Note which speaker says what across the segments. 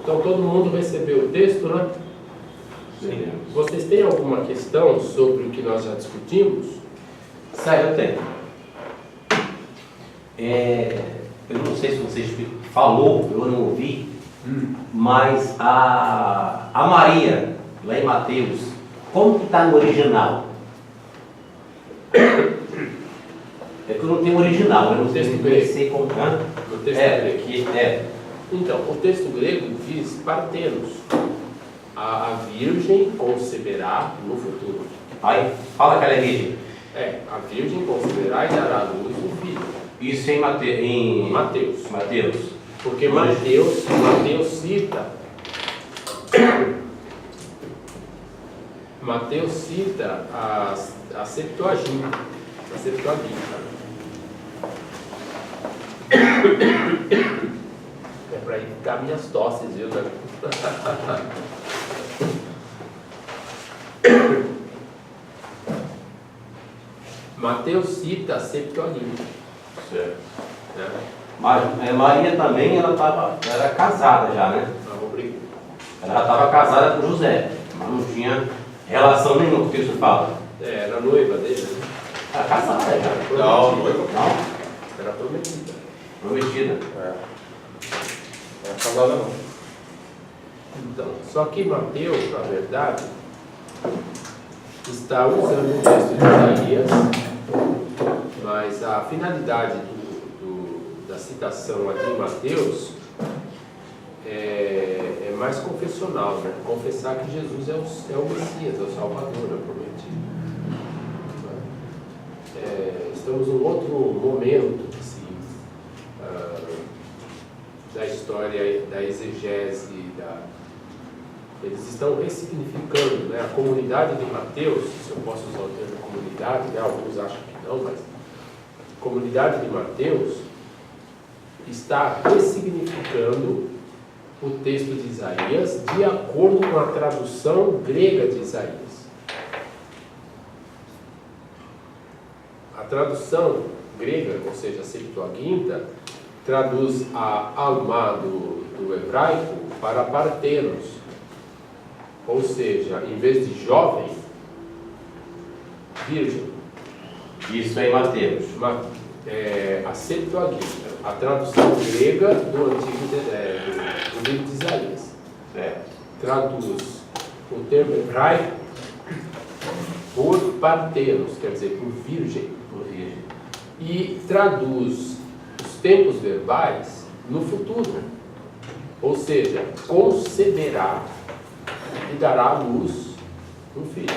Speaker 1: Então todo mundo recebeu o texto, né?
Speaker 2: Sim.
Speaker 1: Vocês têm alguma questão sobre o que nós já discutimos?
Speaker 2: Sério, eu tenho. Eu não sei se vocês falou, eu não ouvi, mas a Maria, lá em Mateus, como que está no original? É que eu não tenho original, eu não sei como.
Speaker 1: No texto grego.
Speaker 2: É.
Speaker 1: Então, o texto grego diz partenos. A virgem conceberá no futuro.
Speaker 2: Aí, fala que ela é virgem.
Speaker 1: A virgem conceberá e dará à luz um filho.
Speaker 2: Isso em
Speaker 1: Mateus.
Speaker 2: Mateus.
Speaker 1: Porque Mateus cita a Septuaginta. É para evitar minhas tosses, viu, né? Mateus cita a Septuaginta.
Speaker 2: Certo.
Speaker 1: Né?
Speaker 2: Mas Maria também, ela era casada já, né? Ela já estava casada com José, mas não tinha relação nenhuma, o que isso fala.
Speaker 1: Era noiva dele, né?
Speaker 2: Era casada já.
Speaker 3: Não, noiva.
Speaker 2: Não?
Speaker 1: Era prometida.
Speaker 2: Prometida.
Speaker 3: Não é casada não.
Speaker 1: Então, só que Mateus, na verdade, está usando o texto de Isaías, mas a finalidade da citação aqui em Mateus é mais confessional, né? Confessar que Jesus é o Messias, é o Salvador, é o prometido. Estamos num outro momento assim, da história, da exegese, eles estão ressignificando, né? A comunidade de Mateus, se eu posso usar o termo comunidade, né? Alguns acham que não, mas a comunidade de Mateus está ressignificando o texto de Isaías de acordo com a tradução grega de Isaías. A tradução grega, ou seja, a Septuaginta, traduz a alma do hebraico para partenos. Ou seja, em vez de jovem, virgem.
Speaker 2: Isso é em Mateus.
Speaker 1: A Septuaginta, a tradução grega do do livro de Isaías. Traduz o termo hebraico por partenos, quer dizer, por virgem. E traduz os tempos verbais no futuro. Ou seja, conceberá e dará à luz um filho.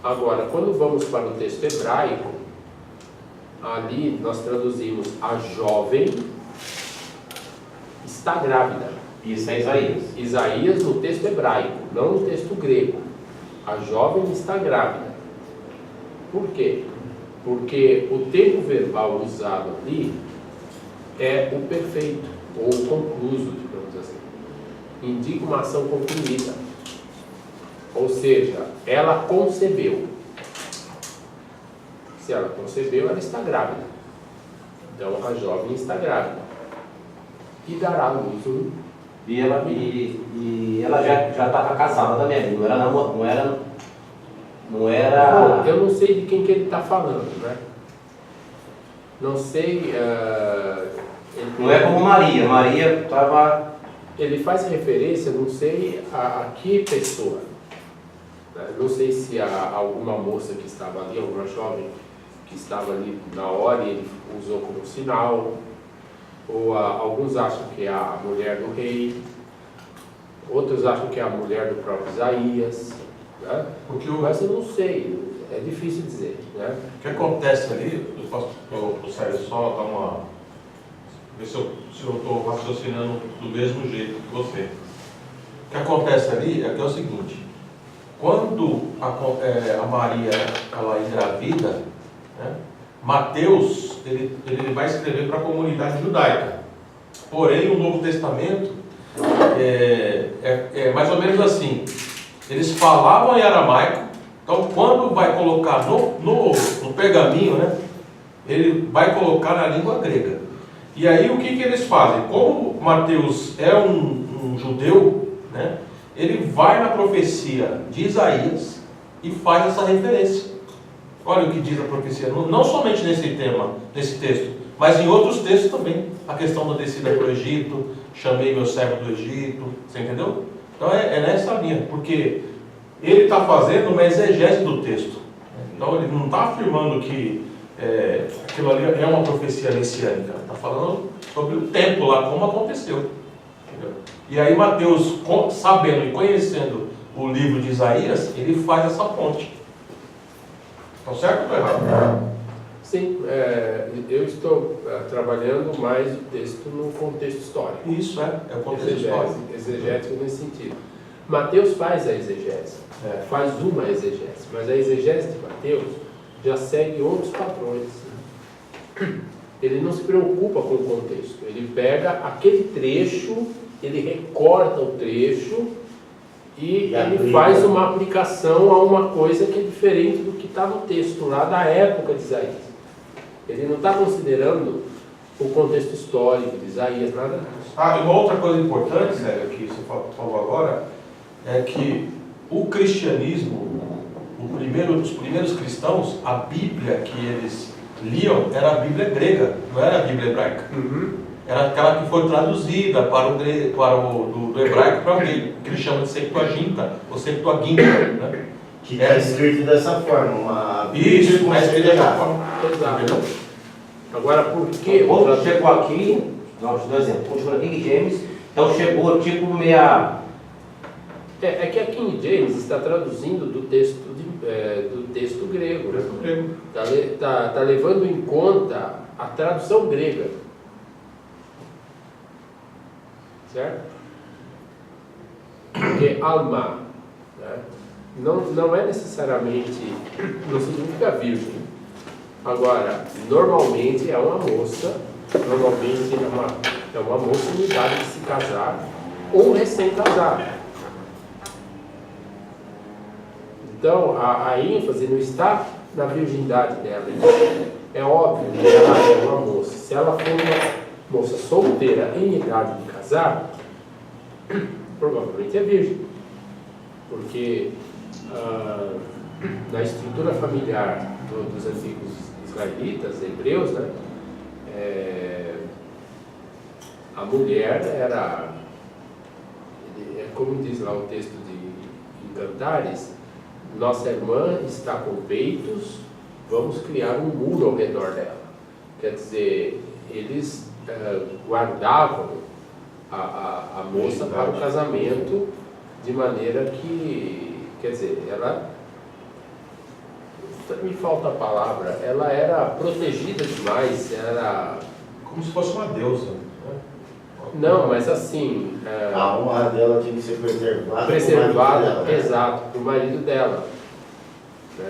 Speaker 1: Agora, quando vamos para o texto hebraico, ali nós traduzimos a jovem está grávida.
Speaker 2: Isso é Isaías.
Speaker 1: Isaías no texto hebraico, não no texto grego. A jovem está grávida. Por quê? Porque o tempo verbal usado ali é o perfeito, ou o concluso, digamos assim. Indica uma ação concluída. Ou seja, ela concebeu. Se ela concebeu, ela está grávida. Então, a jovem está grávida. E dará à luz um.
Speaker 2: E ela já estava casada também, não era.
Speaker 1: Bom, eu não sei de quem que ele está falando, né? Não sei.
Speaker 2: Não é como Maria estava.
Speaker 1: Ele faz referência, não sei a que pessoa. Não sei se alguma moça que estava ali, alguma jovem que estava ali na hora e ele usou como sinal. Ou alguns acham que é a mulher do rei. Outros acham que é a mulher do próprio Isaías. Né? Mas eu não sei, é difícil dizer. Né?
Speaker 3: O que acontece ali, eu posso só dar uma. Ver se eu estou raciocinando do mesmo jeito que você. O que acontece ali é que é o seguinte: quando a Maria ela engravida, né, Mateus ele vai escrever para a comunidade judaica. Porém, o Novo Testamento é mais ou menos assim. Eles falavam em aramaico, então quando vai colocar no pergaminho, né, ele vai colocar na língua grega. E aí o que eles fazem? Como Mateus é um judeu, né, ele vai na profecia de Isaías e faz essa referência. Olha o que diz a profecia, não somente nesse tema, nesse texto, mas em outros textos também. A questão da descida para o Egito, chamei meu servo do Egito, você entendeu? Então é nessa linha, porque ele está fazendo uma exegese do texto. Então ele não está afirmando que aquilo ali é uma profecia messiânica, está falando sobre o tempo lá, como aconteceu. Entendeu? E aí Mateus, sabendo e conhecendo o livro de Isaías, ele faz essa ponte. Está certo ou errado?
Speaker 1: Sim, eu estou trabalhando mais o texto no contexto histórico.
Speaker 3: Isso, é o contexto histórico.
Speaker 1: Exegético nesse sentido. Mateus faz a exegese, faz uma exegese, mas a exegese de Mateus já segue outros padrões. Ele não se preocupa com o contexto, ele pega aquele trecho, ele recorta o trecho e ele faz uma aplicação a uma coisa que é diferente do que está no texto lá da época de Isaías. Ele não está considerando o contexto histórico de Isaías, nada disso.
Speaker 3: E uma outra coisa importante, Célio, que você falou agora, é que o cristianismo, os primeiros cristãos, a Bíblia que eles liam era a Bíblia grega, não era a Bíblia hebraica. Era aquela que foi traduzida do hebraico para o grego, que eles chamam de Septuaginta, ou Septuaginta, né?
Speaker 4: Que está escrito dessa forma, uma
Speaker 3: Isso, mas ele é dessa forma.
Speaker 1: Exato. Agora, por que...
Speaker 2: Quando chegou aqui, vamos dar um exemplo, quando chegou aqui em James, então chegou tipo meia...
Speaker 1: É que a King James está traduzindo do texto grego. Está levando em conta a tradução grega. Certo? Porque alma, né, não é necessariamente, não significa virgem. Agora, normalmente é uma moça, é uma moça em idade de se casar ou recém-casada. Então, a ênfase não está na virgindade dela. É óbvio que ela é uma moça. Se ela for uma moça solteira em idade de casar, provavelmente é virgem. Porque na estrutura familiar dos antigos israelitas, hebreus, né, a mulher era, como diz lá o texto de Cantares, nossa irmã está com peitos, vamos criar um muro ao redor dela. Quer dizer, eles guardavam a moça para o casamento de maneira que, quer dizer, ela, me falta a palavra, ela era protegida demais, era...
Speaker 3: Como se fosse uma deusa.
Speaker 1: Não, mas assim...
Speaker 4: A honra dela tinha que ser
Speaker 1: preservada, exato, para o marido dela.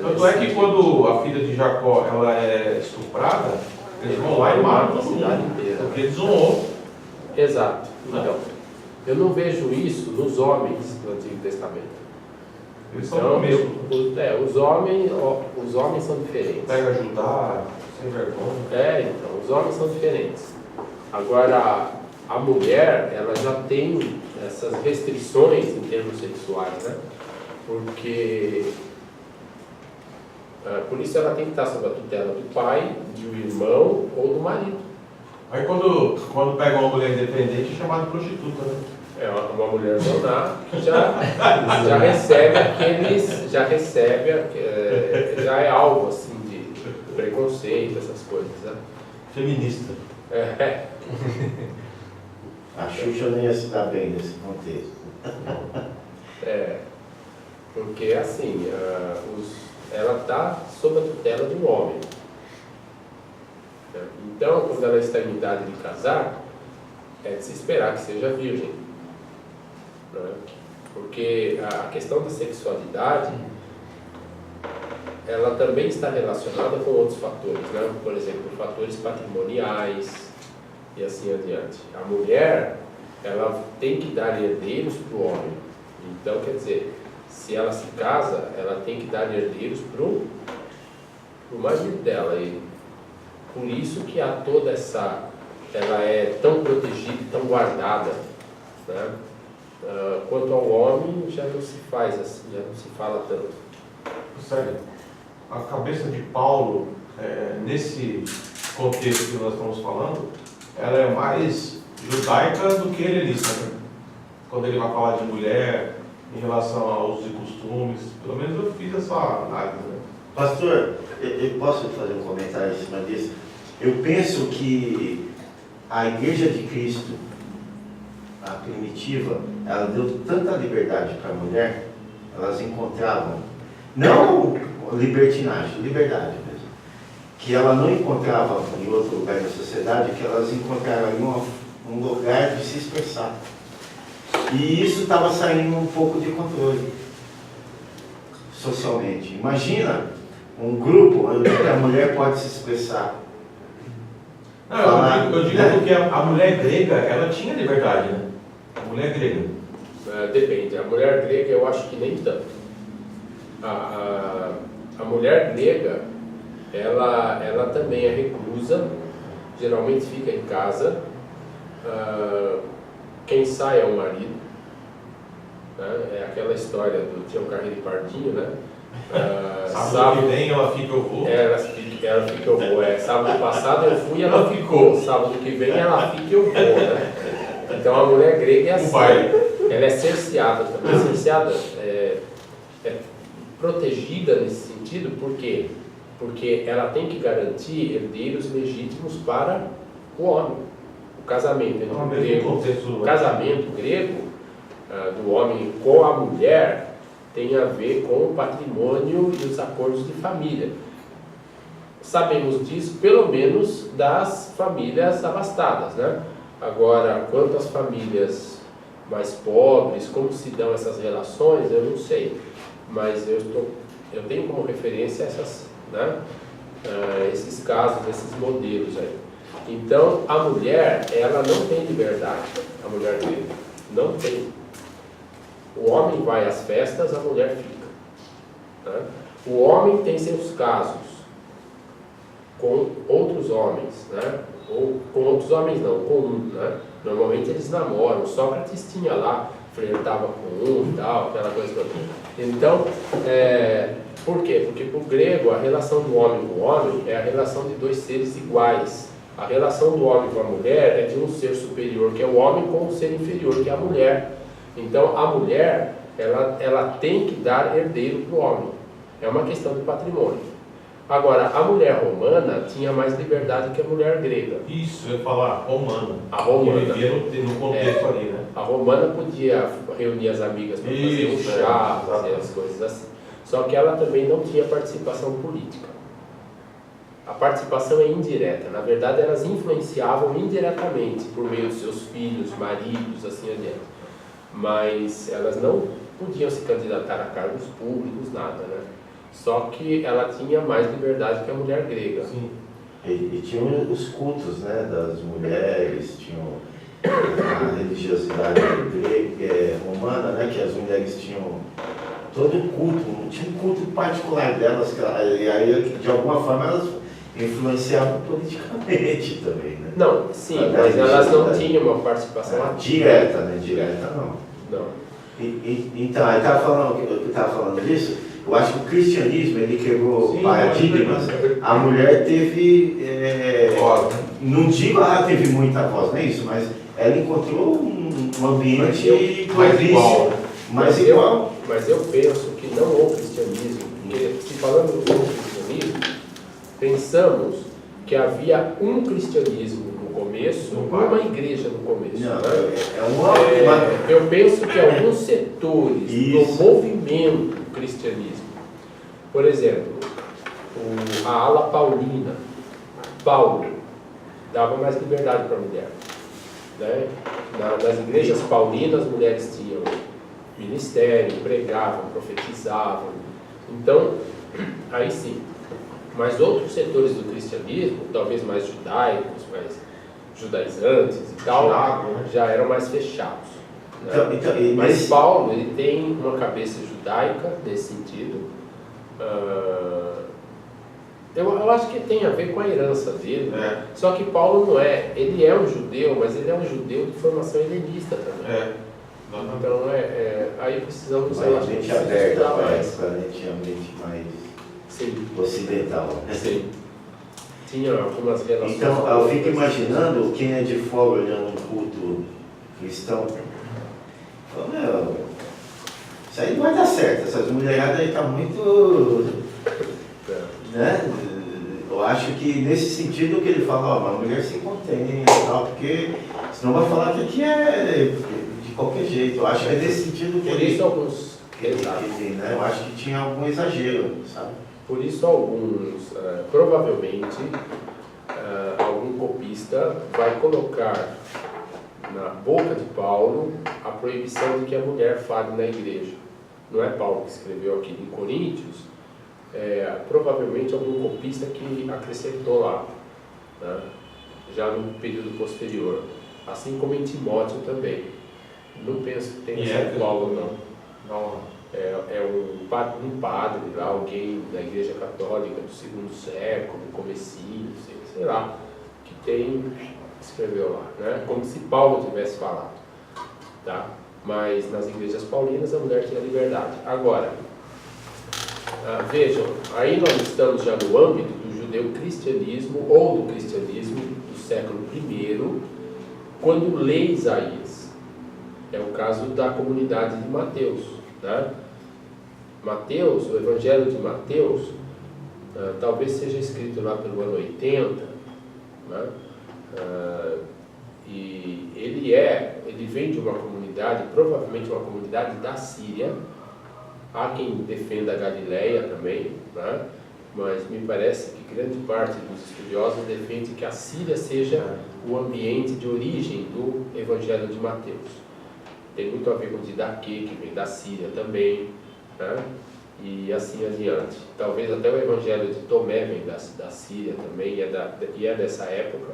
Speaker 3: Tanto é que quando a filha de Jacó ela é estuprada, eles vão lá e matam
Speaker 1: a cidade inteira.
Speaker 3: porque desonrou.
Speaker 1: Exato. Então, eu não vejo isso nos homens do Antigo Testamento.
Speaker 3: Eles são o mesmo.
Speaker 1: Os homens são diferentes.
Speaker 3: Pega Judá, sem vergonha.
Speaker 1: Então, os homens são diferentes. Agora, a mulher, ela já tem essas restrições em termos sexuais, né? Porque, por isso ela tem que estar sob a tutela do pai, do irmão ou do marido.
Speaker 3: Aí quando pega uma mulher independente é chamada de prostituta, né?
Speaker 1: É uma mulher zonar que já recebe já é algo assim de preconceito, essas coisas, né?
Speaker 3: Feminista.
Speaker 4: A Xuxa não ia se dar bem nesse contexto.
Speaker 1: Porque assim, ela está sob a tutela de um homem. Então, quando ela está em idade de casar, é de se esperar que seja virgem. Né? Porque a questão da sexualidade, ela também está relacionada com outros fatores, né? Por exemplo, fatores patrimoniais e assim adiante. A mulher, ela tem que dar herdeiros para o homem. Então, quer dizer, se ela se casa, ela tem que dar herdeiros para o marido dela. E por isso que há toda essa ela é tão protegida e tão guardada, né? Quanto ao homem, já não se faz assim, já não se fala tanto.
Speaker 3: Sério, a cabeça de Paulo, nesse contexto que nós estamos falando, ela é mais judaica do que helenista, né? Quando ele vai falar de mulher, em relação aos usos e costumes, pelo menos eu fiz essa análise, né?
Speaker 4: Pastor, eu posso fazer um comentário em cima disso? Eu penso que a Igreja de Cristo, a primitiva, ela deu tanta liberdade para a mulher, elas encontravam, não libertinagem, liberdade mesmo, que ela não encontrava em outro lugar da sociedade, que elas encontraram em um lugar de se expressar. E isso estava saindo um pouco de controle socialmente. Imagina um grupo onde a mulher pode se expressar.
Speaker 3: Não, eu digo porque a mulher grega, ela tinha liberdade, né? A mulher grega.
Speaker 1: Depende. A mulher grega eu acho que nem tanto. A mulher grega, ela também é reclusa, geralmente fica em casa. Quem sai é o marido, né? É aquela história do Tião Carreiro e Pardinho, né?
Speaker 3: Sábado que vem ela fica, eu vou.
Speaker 1: Ela fica, eu vou. Sábado passado eu fui e ela ficou. Sábado que vem ela fica e eu vou, né? Então a mulher grega é assim. Ela é cerceada também. Cerceada é protegida nesse sentido, por quê? Porque ela tem que garantir herdeiros legítimos para o homem. O casamento entre o grego, o casamento grego do homem com a mulher tem a ver com o patrimônio e os acordos de família. Sabemos disso, pelo menos, das famílias abastadas, né? Agora, quanto às famílias mais pobres, como se dão essas relações, eu não sei. Mas eu tenho como referência esses casos, esses modelos aí. Então, a mulher, ela não tem liberdade, a mulher grega, não tem. O homem vai às festas, a mulher fica, né? O homem tem seus casos com outros homens, né? Ou com outros homens não, com um, né? Normalmente eles namoram, Sócrates tinha lá, flertava com um e tal, aquela coisa toda. Então, por quê? Porque para o grego a relação do homem com o homem é a relação de dois seres iguais. A relação do homem com a mulher é de um ser superior, que é o homem, com um ser inferior, que é a mulher. Então, a mulher, ela tem que dar herdeiro para o homem. É uma questão de patrimônio. Agora, a mulher romana tinha mais liberdade que a mulher grega.
Speaker 3: Isso, eu ia falar romana.
Speaker 1: A romana.
Speaker 3: Que vivia no contexto ali, né?
Speaker 1: A romana podia reunir as amigas para fazer um chá, fazer as coisas assim. Só que ela também não tinha participação política. A participação é indireta. Na verdade, elas influenciavam indiretamente por meio dos seus filhos, maridos, assim adiante. Mas elas não podiam se candidatar a cargos públicos, nada, né? Só que ela tinha mais liberdade que a mulher grega.
Speaker 3: Sim.
Speaker 4: E tinham os cultos, né, das mulheres, tinham a religiosidade grega, romana, né, que as mulheres tinham todo um culto, tinha um culto particular delas, e aí de alguma forma elas influenciavam politicamente também, né?
Speaker 1: Não, sim, mas elas não tinham uma participação
Speaker 4: direta, né? Direta não.
Speaker 1: Não.
Speaker 4: Então, eu estava falando disso, eu acho que o cristianismo, ele quebrou paradigmas. A mulher teve, não digo ela teve muita voz, não é isso, mas ela encontrou um ambiente
Speaker 3: mais igual.
Speaker 1: Mas eu penso que não o cristianismo, porque se falando do cristianismo, pensamos que havia um cristianismo no começo, uma igreja no começo.
Speaker 4: Não,
Speaker 1: né? Eu penso que alguns setores do movimento cristianismo, por exemplo, a ala paulina, Paulo, dava mais liberdade para a mulher. Né? Nas igrejas paulinas, as mulheres tinham ministério, pregavam, profetizavam. Então, aí sim. Mas outros setores do cristianismo, talvez mais judaicos, mais judaizantes e tal, já eram mais fechados. Né? Mas Paulo, ele tem uma cabeça judaica nesse sentido, Eu acho que tem a ver com a herança dele.
Speaker 3: É.
Speaker 1: Só que Paulo não é. Ele é um judeu, mas ele é um judeu de formação helenista também.
Speaker 3: É. Exatamente.
Speaker 1: Então, aí precisamos
Speaker 4: Uma mente aberta,
Speaker 1: estudar
Speaker 4: parece, para a mente mais
Speaker 1: Sim.
Speaker 4: ocidental. Né?
Speaker 1: Sim. Tinha algumas relações.
Speaker 4: Então, eu fico imaginando quem é de fora olhando um culto cristão. Fala, meu, isso aí não vai dar certo. Essas mulheradas aí estão muito. Né? Eu acho que nesse sentido que ele fala, ó, uma mulher se contém e tal, porque senão vai falar que aqui é de qualquer jeito. Eu acho que é nesse sentido que
Speaker 1: Por
Speaker 4: ele.
Speaker 1: isso alguns.
Speaker 4: Né? Eu acho que tinha algum exagero, sabe?
Speaker 1: Por isso alguns, provavelmente, algum copista vai colocar na boca de Paulo a proibição de que a mulher fale na igreja. Não é Paulo que escreveu aqui em Coríntios, provavelmente algum copista que acrescentou lá, né? Já no período posterior. Assim como em Timóteo também. Não penso que tenha sido Paulo, não.
Speaker 3: Não.
Speaker 1: Um padre lá, alguém da igreja católica do segundo século, comecinho, sei lá, que escreveu lá, né? Como se Paulo tivesse falado, tá? Mas nas igrejas paulinas a mulher tinha liberdade. Agora, vejam, aí nós estamos já no âmbito do judeu-cristianismo ou do cristianismo do século I, quando lê Isaías. É o caso da comunidade de Mateus, né? Mateus, o Evangelho de Mateus, talvez seja escrito lá pelo ano 80, né? E ele vem de uma comunidade, provavelmente uma comunidade da Síria. Há quem defenda a Galileia também, né? Mas me parece que grande parte dos estudiosos defende que a Síria seja o ambiente de origem do Evangelho de Mateus. Tem muito a ver com Didaquê, que vem da Síria também, né? E assim adiante. Talvez até o Evangelho de Tomé vem da Síria também, e é dessa época.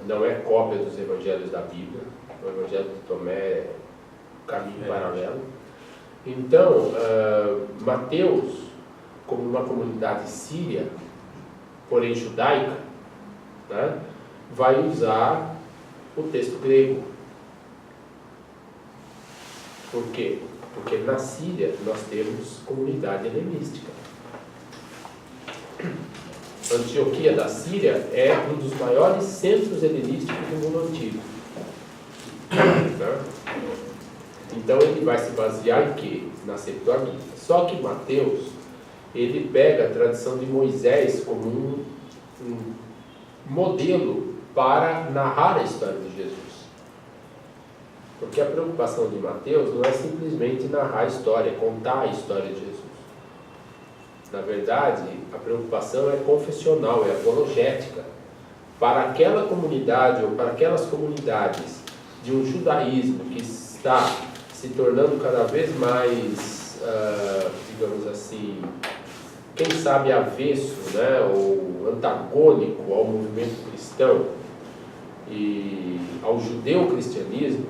Speaker 1: Não é cópia dos Evangelhos da Bíblia. O Evangelho de Tomé é caminho paralelo. Então, Mateus, como uma comunidade síria, porém judaica, né, vai usar o texto grego. Por quê? Porque na Síria nós temos comunidade helenística. Antioquia da Síria é um dos maiores centros helenísticos do mundo antigo. Né? Então ele vai se basear em quê? Na Septuaginta. Só que Mateus, ele pega a tradição de Moisés como um modelo para narrar a história de Jesus. Porque a preocupação de Mateus não é simplesmente narrar a história, contar a história de Jesus. Na verdade, a preocupação é confessional, é apologética. Para aquela comunidade ou para aquelas comunidades de um judaísmo que está se tornando cada vez mais, digamos assim, quem sabe avesso, né, ou antagônico ao movimento cristão e ao judeu-cristianismo,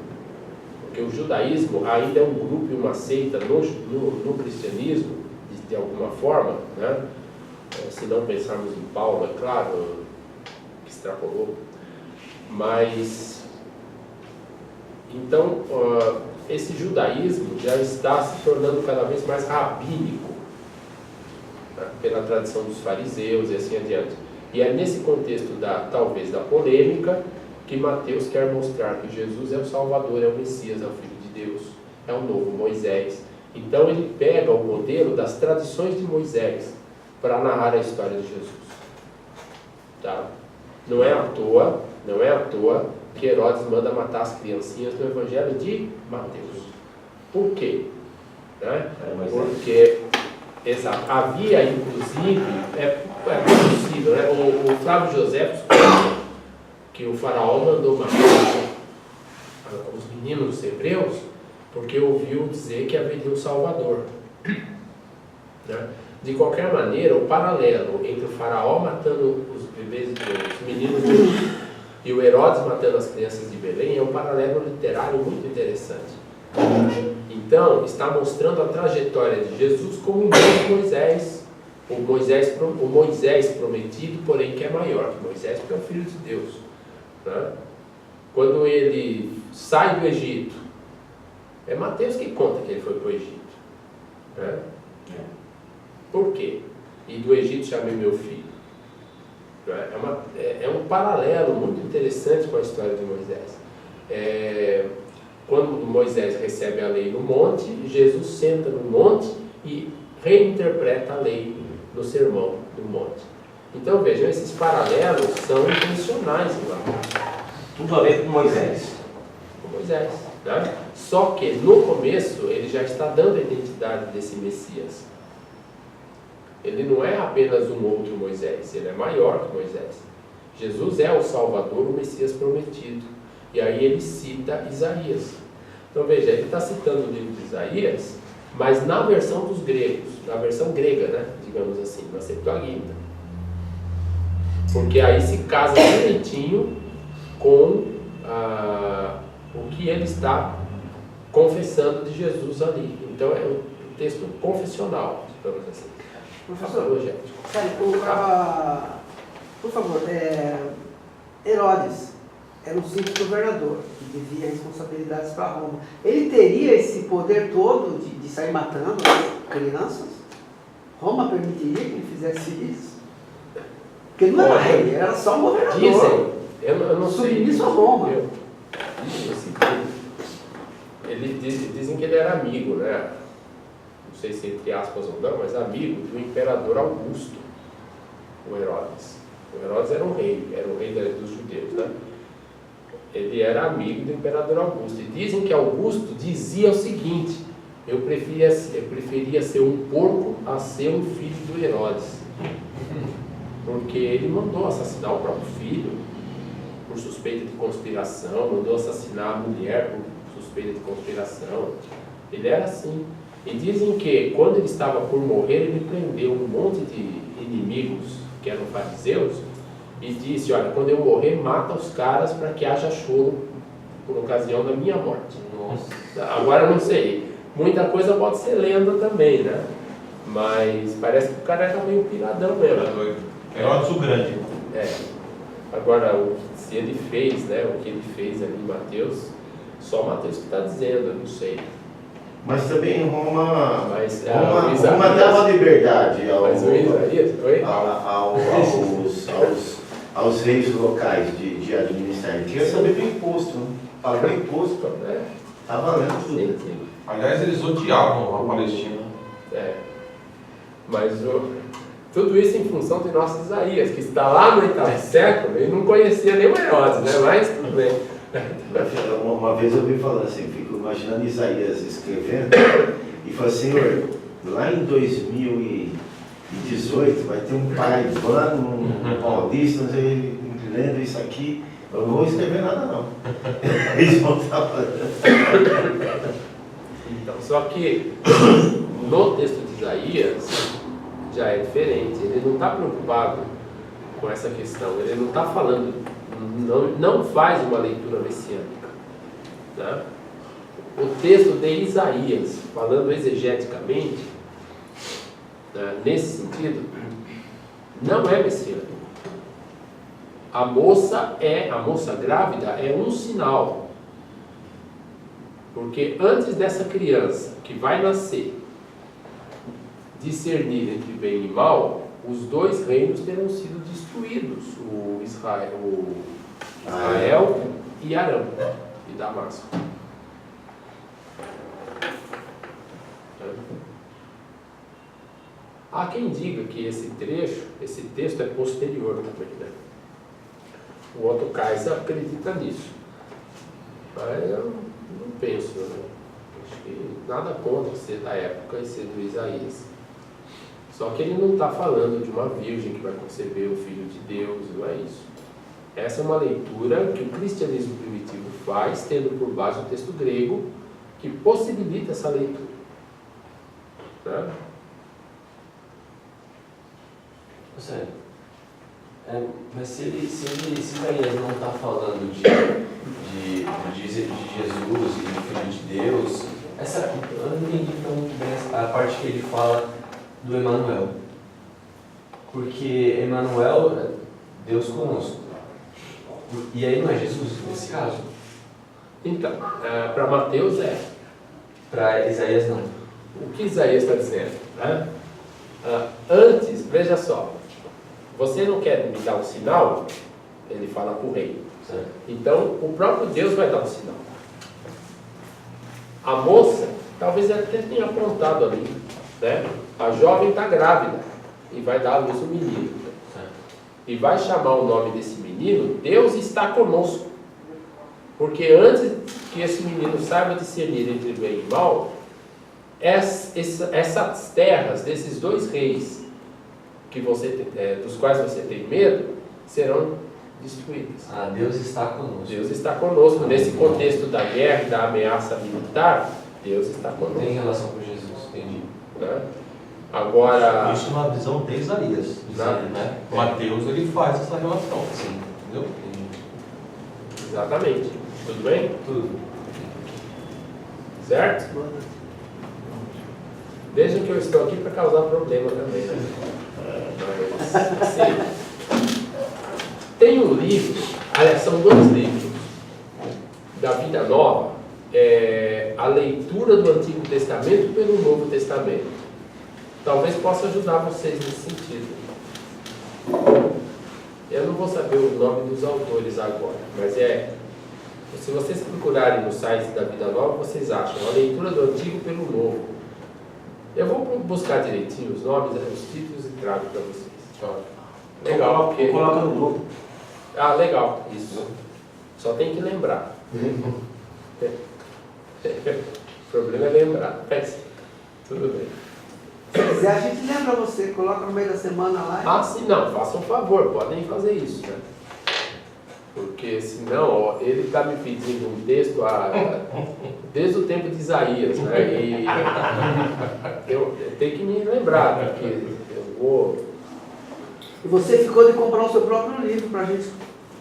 Speaker 1: porque o judaísmo ainda é um grupo e uma seita no cristianismo, de alguma forma, né? Se não pensarmos em Paulo, é claro, que extrapolou, mas então esse judaísmo já está se tornando cada vez mais rabínico, né? Pela tradição dos fariseus e assim adiante. E é nesse contexto talvez da polêmica que Mateus quer mostrar que Jesus é o Salvador, é o Messias, é o Filho de Deus, é o novo Moisés. Então ele pega o modelo das tradições de Moisés para narrar a história de Jesus. Tá? Não é à toa que Herodes manda matar as criancinhas no Evangelho de Mateus. Por quê? Né? Porque, exato, havia inclusive, é possível, né? O Flávio José que o faraó mandou matar os meninos hebreus porque ouviu dizer que haveria um Salvador. Né? De qualquer maneira, o paralelo entre o faraó matando os bebês, os meninos e o Herodes matando as crianças de Belém é um paralelo literário muito interessante. Então, está mostrando a trajetória de Jesus como um novo Moisés, O Moisés prometido, porém, que é maior que Moisés, porque é o Filho de Deus. Né? Quando ele sai do Egito, é Mateus que conta que ele foi para o Egito. Né? Por quê? E do Egito chamei meu filho. É um paralelo muito interessante com a história de Moisés. Quando Moisés recebe a lei no monte, Jesus senta no monte e reinterpreta a lei no sermão do monte. Então vejam, esses paralelos são intencionais em lá.
Speaker 2: Tudo a ver com Moisés.
Speaker 1: Com Moisés. Né? Só que no começo ele já está dando a identidade desse Messias. Ele não é apenas um outro Moisés, ele é maior que Moisés. Jesus é o Salvador, o Messias prometido. E aí ele cita Isaías. Então veja, ele está citando o livro de Isaías, mas na versão dos gregos, na versão grega, né? Digamos assim, na Septuaginta. Porque aí se casa direitinho com o que ele está confessando de Jesus ali. Então é um texto confessional, digamos assim.
Speaker 5: Professor, por favor, Herodes era um simples governador que devia responsabilidades para Roma. Ele teria esse poder todo de sair matando crianças? Roma permitiria que ele fizesse isso? Porque não era rei, era só um governador.
Speaker 1: Dizem, eu não sei.
Speaker 5: Submisso a Roma.
Speaker 1: Dizem que ele era amigo, né? Não sei se entre aspas ou não, mas amigo do imperador Augusto, o Herodes. O Herodes era o rei dos judeus, né? Ele era amigo do imperador Augusto. E dizem que Augusto dizia o seguinte: eu preferia ser um porco a ser um filho do Herodes. Porque ele mandou assassinar o próprio filho por suspeita de conspiração, mandou assassinar a mulher por suspeita de conspiração. Ele era assim. E dizem que quando ele estava por morrer, ele prendeu um monte de inimigos que eram fariseus e disse: olha, quando eu morrer, mata os caras para que haja choro por ocasião da minha morte. Nossa. Agora eu não sei, muita coisa pode ser lenda também, né? Mas parece que o cara era meio piradão mesmo.
Speaker 3: Herodes o Grande.
Speaker 1: Agora, se ele fez, né, o que ele fez ali em Mateus, só Mateus que está dizendo, eu não sei.
Speaker 4: Mas também Roma
Speaker 1: Roma
Speaker 4: dava liberdade aos reis locais de administrar. Ele queria saber do imposto, né? Pagou imposto, está valendo tudo.
Speaker 1: Sim.
Speaker 3: Aliás, eles odiavam a Palestina.
Speaker 1: Mas tudo isso em função de nosso Isaías, que está lá no 8º século e não conhecia nem o Herodes, né? Mas tudo bem.
Speaker 4: Uma vez eu ouvi falar assim, fico imaginando Isaías escrevendo e fala: Senhor, lá em 2018 vai ter um paraibano, um paulista, lendo isso aqui, eu não vou escrever nada não. Eles vão estar falando.
Speaker 1: Então, só que no texto de Isaías já é diferente. Ele não está preocupado com essa questão, ele não está falando, não faz uma leitura messiânica, né? O texto de Isaías, falando exegeticamente, né, nesse sentido, não é messiânico. A moça grávida é um sinal, porque antes dessa criança que vai nascer discernir entre bem e mal, os dois reinos terão sido destruídos, o Israel e Arão e Damasco. Há quem diga que esse texto é posterior também, né? O Otto Kaiser acredita nisso, mas eu não penso, né? Acho que nada contra ser da época e ser do Isaías. Só que ele não está falando de uma virgem que vai conceber o Filho de Deus, não é isso. Essa é uma leitura que o cristianismo primitivo faz, tendo por base o texto grego, que possibilita essa leitura. Né?
Speaker 6: Sério. Mas se Isaías não está falando de Jesus e do Filho de Deus, eu não entendi tão muito bem a parte que ele fala do Emanuel. Porque Emmanuel é Deus conosco. E aí não é Jesus nesse caso?
Speaker 1: Então, para Mateus é.
Speaker 6: Para Isaías não.
Speaker 1: O que Isaías está dizendo? Né? Antes, veja só, você não quer me dar um sinal? Ele fala para o rei.
Speaker 6: Certo.
Speaker 1: Então, o próprio Deus vai dar um sinal. A moça, talvez ela até tenha apontado ali, né? A jovem está grávida e vai dar à luz um menino.
Speaker 6: Certo.
Speaker 1: E vai chamar o nome desse menino, Deus está conosco. Porque antes que esse menino saiba discernir entre bem e mal, essas terras desses dois reis que dos quais você tem medo serão destruídas.
Speaker 6: Deus está conosco.
Speaker 1: Deus está conosco. Nesse contexto da guerra e da ameaça militar, Deus está conosco.
Speaker 6: Tem relação com Jesus, entendi.
Speaker 1: Né? Agora,
Speaker 3: Isso na visão de Isaías.
Speaker 6: Né?
Speaker 3: Mateus, ele faz essa relação.
Speaker 6: Sim.
Speaker 3: Entendeu?
Speaker 6: Entendi.
Speaker 1: exatamente. Tudo bem?
Speaker 6: Tudo.
Speaker 1: Certo? Vejam que eu estou aqui para causar problema também, né? Mas, sim. Tem um livro, aliás, são dois livros da Vida Nova, a leitura do Antigo Testamento pelo Novo Testamento. Talvez possa ajudar vocês nesse sentido. Eu não vou saber o nome dos autores agora, mas se vocês procurarem no site da Vida Nova, vocês acham a leitura do Antigo pelo Novo. Eu vou buscar direitinho os nomes, os títulos e trago para vocês. Legal, porque...
Speaker 2: Coloca no grupo.
Speaker 1: Legal, isso. Só tem que lembrar. O problema é lembrar. Tudo bem.
Speaker 5: Se quiser, a gente lembra você, coloca no meio da semana lá.
Speaker 1: Sim, não, façam um favor, podem fazer isso, né? Porque senão, ele está me pedindo um texto desde o tempo de Isaías, né? E eu tenho que me lembrar, porque eu vou...
Speaker 5: E você ficou de comprar o seu próprio livro para a gente.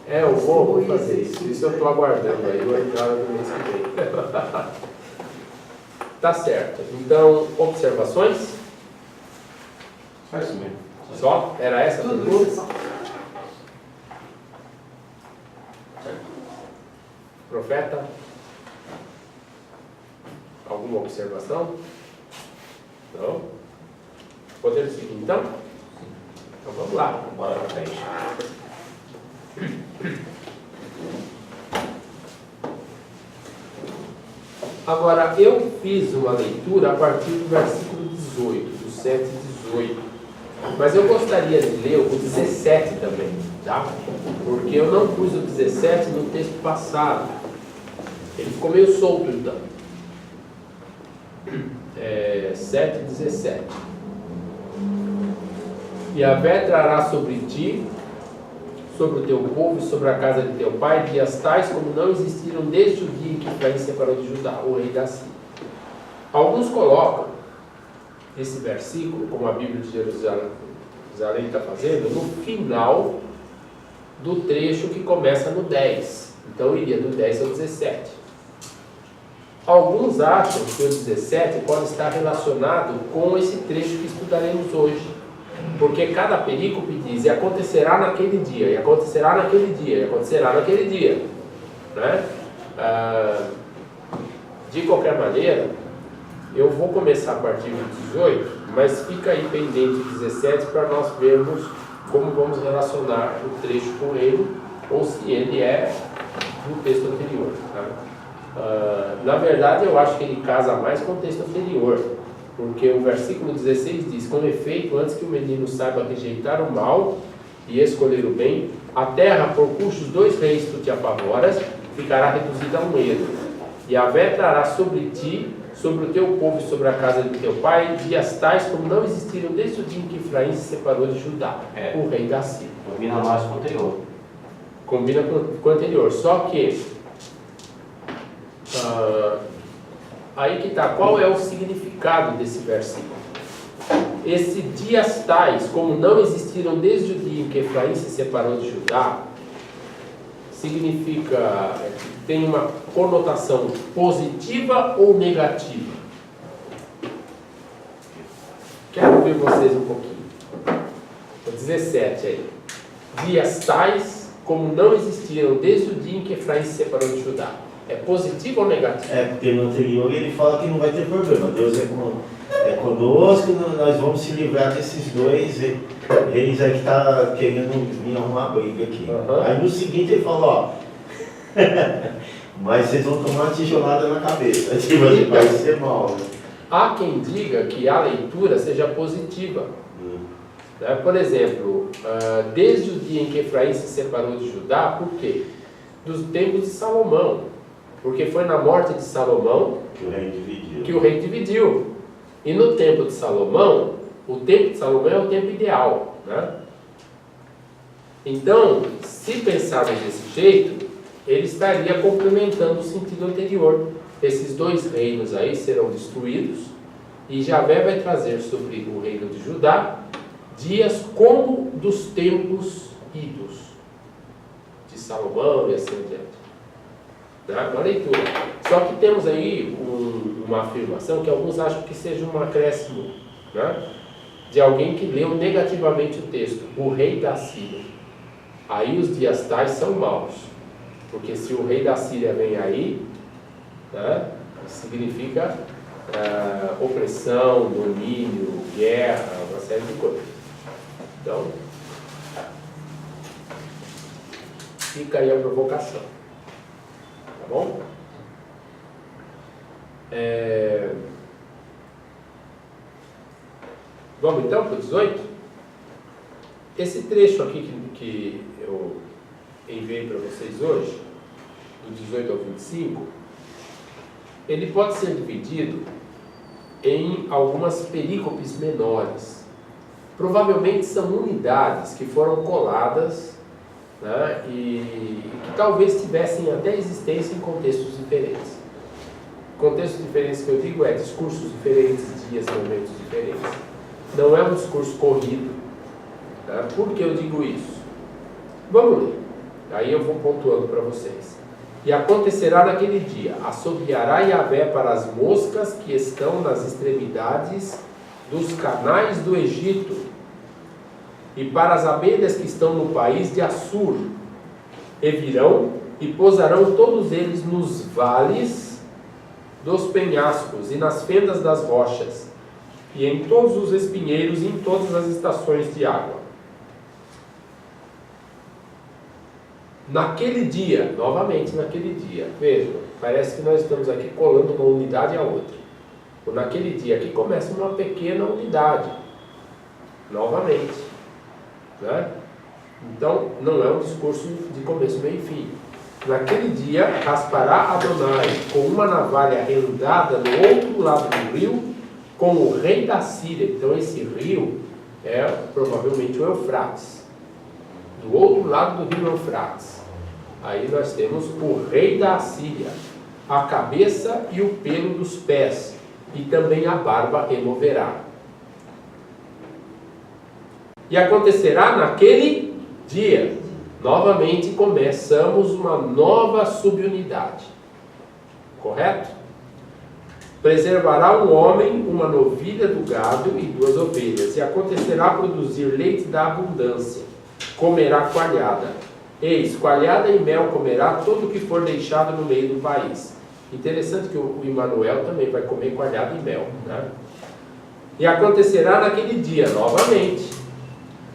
Speaker 1: Eu vou fazer isso. Isso eu estou aguardando aí, a entrada do mês que vem. Tá certo. Então, observações?
Speaker 2: Só isso mesmo.
Speaker 1: Só? Era essa a
Speaker 5: Tudo
Speaker 1: pergunta?
Speaker 5: isso.
Speaker 1: Profeta? Alguma observação? Não? Podemos seguir então? Então vamos lá.
Speaker 2: Bora pra frente.
Speaker 1: Agora, eu fiz uma leitura a partir do versículo 18, do 7 e 18. Mas eu gostaria de ler o 17 também, tá? Porque eu não pus o 17 no texto passado. Ele ficou meio solto, então. 7 e 17. Yahvé trará sobre ti, sobre o teu povo e sobre a casa de teu pai, dias tais como não existiram desde o dia em que Efraim se separou de Judá, o rei da Síria. Alguns colocam esse versículo, como a Bíblia de Jerusalém está fazendo, no final do trecho que começa no 10. Então iria do 10 ao 17. Alguns acham que o 17 pode estar relacionado com esse trecho que estudaremos hoje. Porque cada perícope diz, e acontecerá naquele dia, e acontecerá naquele dia, e acontecerá naquele dia. Né? De qualquer maneira, eu vou começar a partir do 18, mas fica aí pendente o 17 para nós vermos como vamos relacionar o trecho com ele, ou se ele é do texto anterior. Tá? Na verdade, eu acho que ele casa mais com o texto anterior. Porque o versículo 16 diz, com efeito, antes que o menino saiba rejeitar o mal e escolher o bem, a terra por cujos dois reis tu te apavoras, ficará reduzida a um erro. E Yahvé trará sobre ti, sobre o teu povo e sobre a casa de teu pai, dias tais como não existiram desde o dia em que Efraim se separou de Judá, o rei da Síria.
Speaker 2: Combina mais com o anterior.
Speaker 1: Combina com o anterior, só que... aí que está, qual é o significado desse versículo? Esse dias tais, como não existiram desde o dia em que Efraim se separou de Judá, significa, tem uma conotação positiva ou negativa? Quero ouvir vocês um pouquinho. O 17 aí. Dias tais como não existiram desde o dia em que Efraim se separou de Judá. É positivo ou negativo?
Speaker 4: Porque no anterior ele fala que não vai ter problema. Deus é conosco, nós vamos se livrar desses dois reis aí que está querendo vir arrumar briga aqui. Aí no seguinte ele fala, ó, mas vocês vão tomar uma tijolada na cabeça. Tipo, vai ser mal. Né?
Speaker 1: Há quem diga que a leitura seja positiva. Né? Por exemplo, desde o dia em que Efraim se separou de Judá, por quê? Dos tempos de Salomão. Porque foi na morte de Salomão que o rei dividiu. E no tempo de Salomão, o tempo de Salomão é o tempo ideal. Né? Então, se pensarmos desse jeito, ele estaria complementando o sentido anterior. Esses dois reinos aí serão destruídos e Javé vai trazer sobre o reino de Judá dias como dos tempos idos de Salomão e assim adiante. Uma leitura. Só que temos aí uma afirmação que alguns acham que seja um acréscimo, né? De alguém que leu negativamente o texto, o rei da Síria. Aí os dias tais são maus, porque se o rei da Síria vem aí, né, significa opressão, domínio, guerra, uma série de coisas. Então, fica aí a provocação. Tá bom? Vamos então para o 18? Esse trecho aqui que eu enviei para vocês hoje, do 18 ao 25, ele pode ser dividido em algumas perícopes menores. Provavelmente são unidades que foram coladas, né, e que talvez tivessem até existência em contextos diferentes. Contextos diferentes que eu digo discursos diferentes, dias, momentos diferentes. Não é um discurso corrido. Né? Por que eu digo isso? Vamos ler. Aí eu vou pontuando para vocês. E acontecerá naquele dia, assobiará Yahvé para as moscas que estão nas extremidades dos canais do Egito, e para as abelhas que estão no país de Assur, e virão e pousarão todos eles nos vales dos penhascos e nas fendas das rochas, e em todos os espinheiros e em todas as estações de água. Naquele dia, novamente naquele dia, vejam, parece que nós estamos aqui colando uma unidade a outra. Naquele dia aqui começa uma pequena unidade, novamente. Né? Então, não é um discurso de começo, meio e fim. Naquele dia, raspará Adonai com uma navalha rendada no outro lado do rio, com o rei da Síria. Então, esse rio é provavelmente o Eufrates. Do outro lado do rio Eufrates, aí nós temos o rei da Síria, a cabeça e o pelo dos pés, e também a barba removerá. E acontecerá naquele dia, novamente começamos uma nova subunidade, correto? Preservará um homem uma novilha do gado e 2 ovelhas, e acontecerá produzir leite da abundância, comerá coalhada. Eis, coalhada e mel comerá todo o que for deixado no meio do país. Interessante que o Emanuel também vai comer coalhada e mel, né? E acontecerá naquele dia, novamente,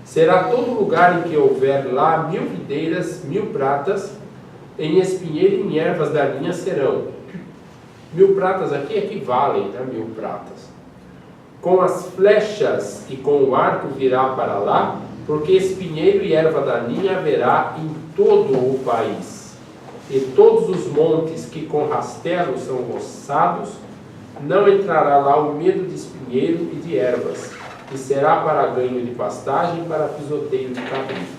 Speaker 1: será todo lugar em que houver lá 1000 videiras, 1000 pratas, em espinheiro e em ervas da linha serão. 1000 pratas aqui equivalem a 1000 pratas. Com as flechas e com o arco virá para lá, porque espinheiro e erva daninha haverá em todo o país. E todos os montes que com rastelo são roçados, não entrará lá o medo de espinheiro e de ervas, e será para ganho de pastagem, para pisoteio de cabrito.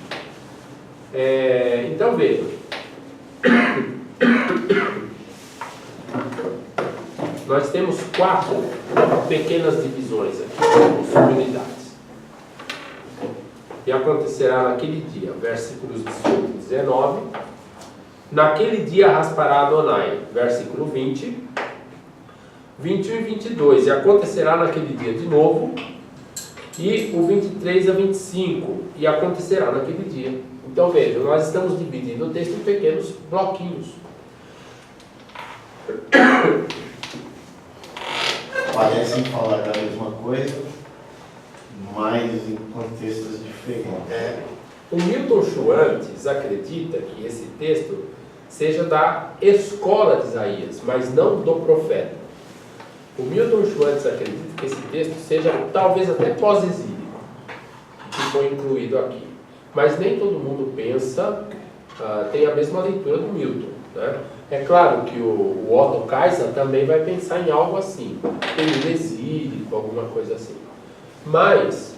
Speaker 1: Então veja, nós temos 4 pequenas divisões aqui, subunidades. E acontecerá naquele dia, versículos 18 e 19, naquele dia raspará Adonai, versículo 20, 21 e 22, e acontecerá naquele dia de novo, E o 23 a 25, e acontecerá naquele dia. Então vejam, nós estamos dividindo o texto em pequenos bloquinhos.
Speaker 4: Parecem falar da mesma coisa, mas em contextos diferentes.
Speaker 1: O Milton Schwantes acredita que esse texto seja da escola de Isaías, mas não do profeta. O Milton Schwantes acredita que esse texto seja talvez até pós-exílico, que foi incluído aqui. Mas nem todo mundo pensa, tem a mesma leitura do Milton, né? É claro que o Otto Kaiser também vai pensar em algo assim, período exílico, alguma coisa assim. Mas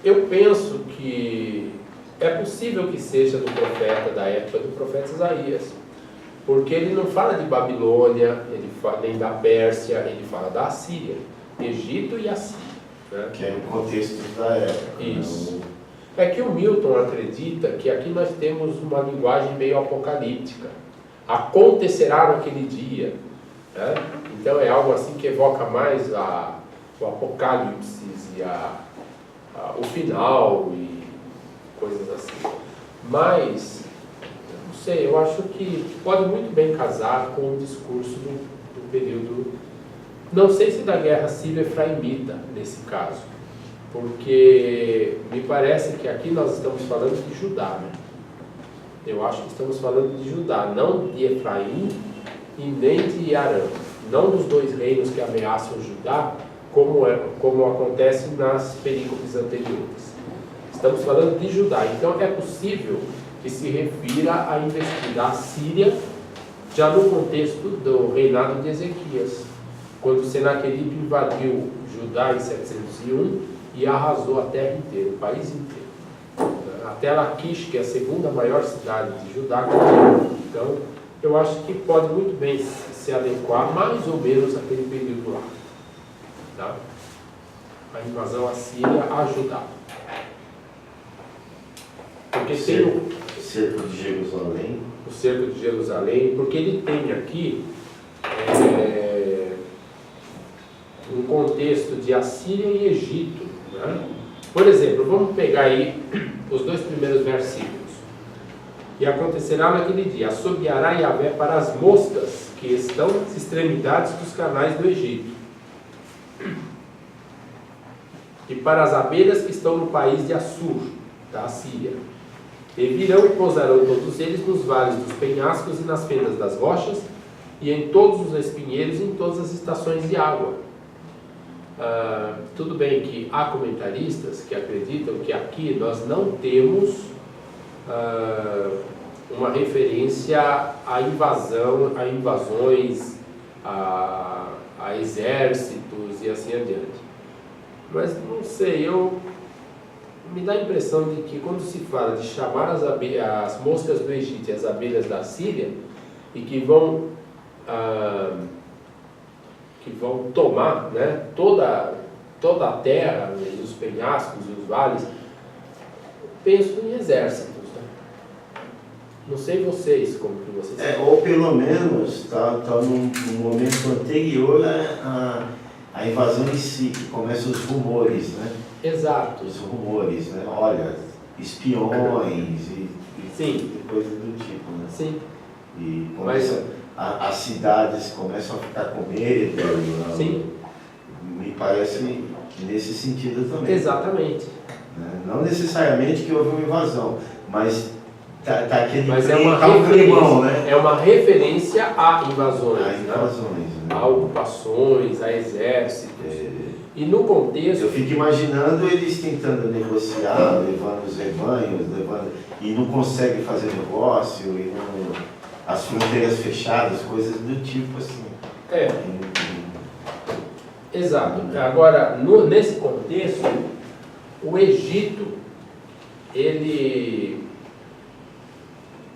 Speaker 1: eu penso que é possível que seja do profeta, da época do profeta Isaías, porque ele não fala de Babilônia, nem da Pérsia, ele fala da Assíria, Egito e Assíria, né?
Speaker 4: Que é o contexto da época.
Speaker 1: Isso. É que o Milton acredita que aqui nós temos uma linguagem meio apocalíptica. Acontecerá naquele dia, né? Então é algo assim que evoca mais o apocalipse e o final e coisas assim. Mas, não sei, eu acho que pode muito bem casar com o discurso do período, não sei se da guerra sírio-efraimita, nesse caso, porque me parece que aqui nós estamos falando de Judá, né? Eu acho que estamos falando de Judá, não de Efraim e nem de Arã, não dos dois reinos que ameaçam Judá, como acontece nas perícopes anteriores. Estamos falando de Judá, então é possível que se refira à investida da Síria, já no contexto do reinado de Ezequias, quando Senaqueribe invadiu Judá em 701 e arrasou a terra inteira, o país inteiro. Até Laquish, que é a segunda maior cidade de Judá, caiu. Então, eu acho que pode muito bem se adequar mais ou menos àquele período lá. Tá? A invasão assíria a Judá. Porque tem o
Speaker 4: cerco de Jerusalém.
Speaker 1: O cerco de Jerusalém, porque ele tem aqui um contexto de Assíria e Egito, né? Por exemplo, vamos pegar aí os dois primeiros versículos. E acontecerá naquele dia, assobiará Yahvé para as moscas que estão nas extremidades dos canais do Egito, e para as abelhas que estão no país de Assur, da Assíria. E virão e pousarão todos eles nos vales dos penhascos e nas fendas das rochas, e em todos os espinheiros e em todas as estações de água. Tudo bem que há comentaristas que acreditam que aqui nós não temos uma referência à invasão, a invasões, a exércitos e assim adiante. Mas não sei, me dá a impressão de que quando se fala de chamar as moscas do Egito e as abelhas da Síria, e que vão tomar, né, toda a terra, e os penhascos e os vales, penso em exércitos. Né? Não sei vocês, como que vocês...
Speaker 4: Ou pelo menos está num momento anterior à invasão em si, que começam os rumores, né?
Speaker 1: Exato.
Speaker 4: Os rumores, né? Olha, espiões e
Speaker 1: Sim.
Speaker 4: coisas do tipo, né?
Speaker 1: Sim.
Speaker 4: E as cidades começam a ficar com medo.
Speaker 1: Sim.
Speaker 4: Me parece nesse sentido também.
Speaker 1: Exatamente.
Speaker 4: Né? Não necessariamente que houve uma invasão, mas tá aquele
Speaker 1: Mas é uma
Speaker 4: climão, né?
Speaker 1: É uma referência a invasões,
Speaker 4: Há invasões, né?
Speaker 1: A ocupações, a exércitos. E no contexto...
Speaker 4: Eu fico imaginando eles tentando negociar, levando os rebanhos, e não conseguem fazer negócio, e as fronteiras fechadas, coisas do tipo assim.
Speaker 1: Exato. Agora, nesse contexto, o Egito, ele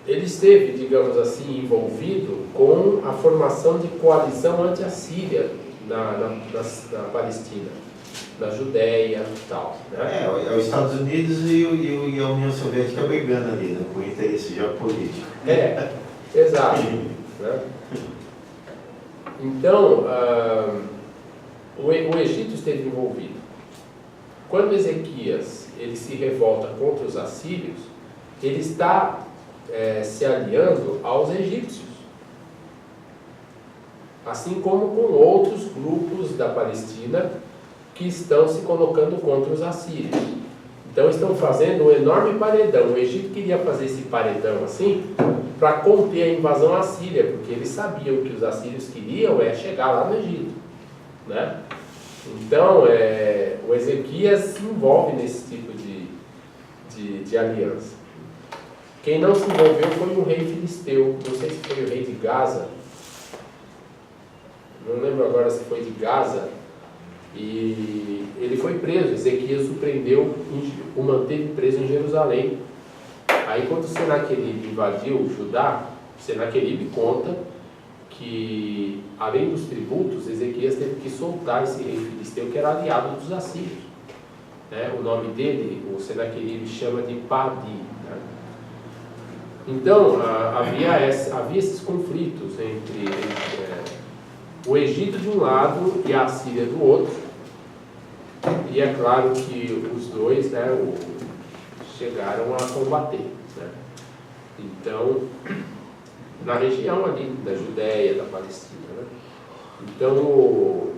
Speaker 1: esteve, digamos assim, envolvido com a formação de coalizão anti-assíria na Palestina, na Judéia e tal. Né?
Speaker 4: É os Estados Unidos e a União Soviética brigando ali, né, com interesse geopolítico.
Speaker 1: Exato. Né? Então, o Egito esteve envolvido. quando Ezequias ele se revolta contra os assírios, ele está se aliando aos egípcios, assim como com outros grupos da Palestina que estão se colocando contra os assírios. Então estão fazendo um enorme paredão. O Egito queria fazer esse paredão assim para conter a invasão assíria, porque eles sabiam que os assírios queriam chegar lá no Egito, né? Então o Ezequias se envolve nesse tipo de aliança. Quem não se envolveu foi um rei filisteu, não sei se foi o rei de Gaza, não lembro agora se foi de Gaza, e ele foi preso. Ezequias o prendeu, o manteve preso em Jerusalém. Aí quando Senaqueribe invadiu Judá, Senaqueribe conta que, além dos tributos, Ezequias teve que soltar esse rei filisteu que era aliado dos assírios, né? O nome dele, o Senaqueribe chama de Padi, né? Então havia esses conflitos entre o Egito de um lado e a Assíria do outro, e é claro que os dois, né, chegaram a combater, né? Então, na região ali da Judéia, da Palestina, né? Então,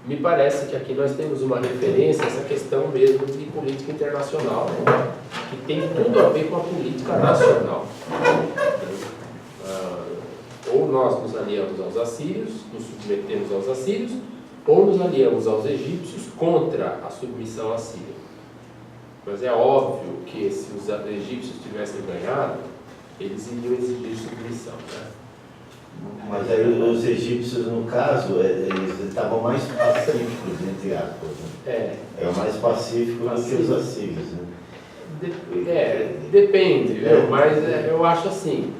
Speaker 1: me parece que aqui nós temos uma referência a essa questão mesmo de política internacional, né? Que tem tudo a ver com a política nacional. Ou nós nos aliamos aos assírios, nos submetemos aos assírios, ou nos aliamos aos egípcios contra a submissão assíria. Mas é óbvio que se os egípcios tivessem ganhado, eles iriam exigir submissão, né?
Speaker 4: Mas aí os egípcios, no caso, eles estavam mais pacíficos, entre aspas, né? É mais pacífico do que os assírios, né?
Speaker 1: Depende, viu? Mas eu acho assim,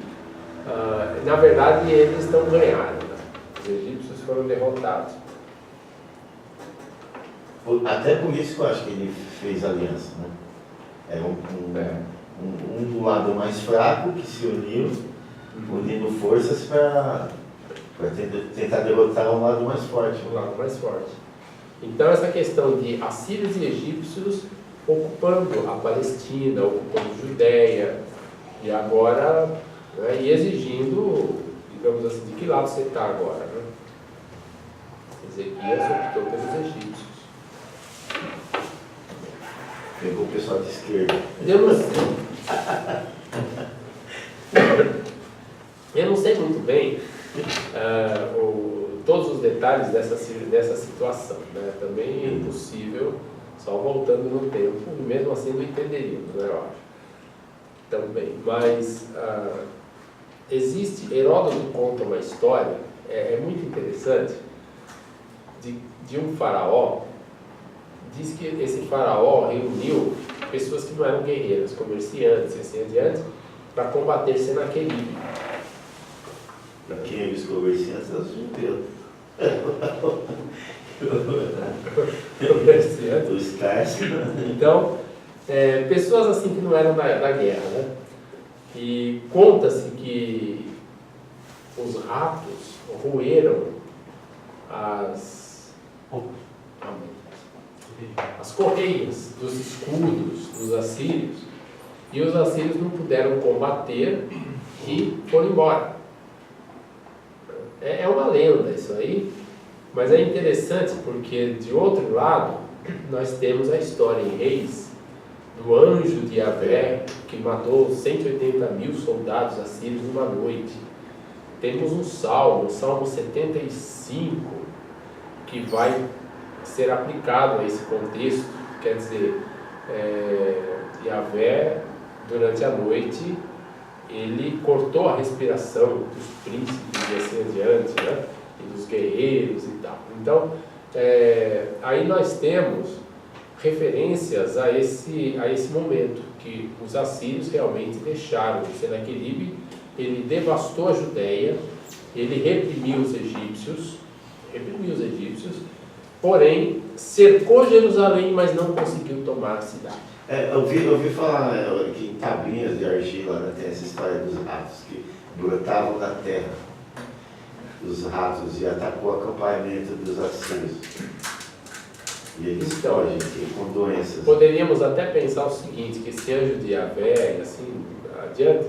Speaker 1: na verdade eles estão ganhando, né? Os egípcios foram derrotados.
Speaker 4: Até por isso que eu acho que ele fez aliança, né? É um do lado mais fraco que se uniu, unindo forças para tentar derrotar um lado mais forte.
Speaker 1: Um lado mais forte. Então essa questão de assírios e egípcios ocupando a Palestina, ocupando a Judéia, e agora, né, e exigindo, digamos assim, de que lado você está agora, né? Ezequias optou pelos egípcios.
Speaker 4: Pegou o pessoal de esquerda.
Speaker 1: Eu não sei muito bem todos os detalhes dessa situação, né? Também é impossível, só voltando no tempo, e mesmo assim não entenderíamos, né, eu acho. Também, mas Heródoto conta uma história, é muito interessante, de um faraó. Diz que esse faraó reuniu pessoas que não eram guerreiras, comerciantes e assim adiante, para combater Senaqueribe.
Speaker 4: Quem eles comerciantes são os judeus. Os cais.
Speaker 1: Então, pessoas assim que não eram da guerra, né? E conta-se que os ratos roeram as correias dos escudos dos assírios, e os assírios não puderam combater e foram embora. É uma lenda isso aí, mas é interessante porque, de outro lado, nós temos a história em Reis do anjo de Yahvé que matou 180.000 soldados assírios numa noite. Temos um salmo, o Salmo 75, que vai ser aplicado a esse contexto. Quer dizer, Yahvé, durante a noite, ele cortou a respiração dos príncipes e assim adiante, né? E dos guerreiros e tal. Então, aí nós temos referências a esse momento, que os assírios realmente deixaram o Senaqueribe, ele devastou a Judéia, ele reprimiu os egípcios, porém cercou Jerusalém, mas não conseguiu tomar a cidade.
Speaker 4: Eu ouvi falar que em tabinhas de argila, né, tem essa história dos ratos que brotavam da terra. Os ratos, e atacou o acampamento dos assírios. E eles
Speaker 1: Então,
Speaker 4: fogem com doenças.
Speaker 1: Poderíamos até pensar o seguinte, que esse anjo de Yahvé, e assim adiante,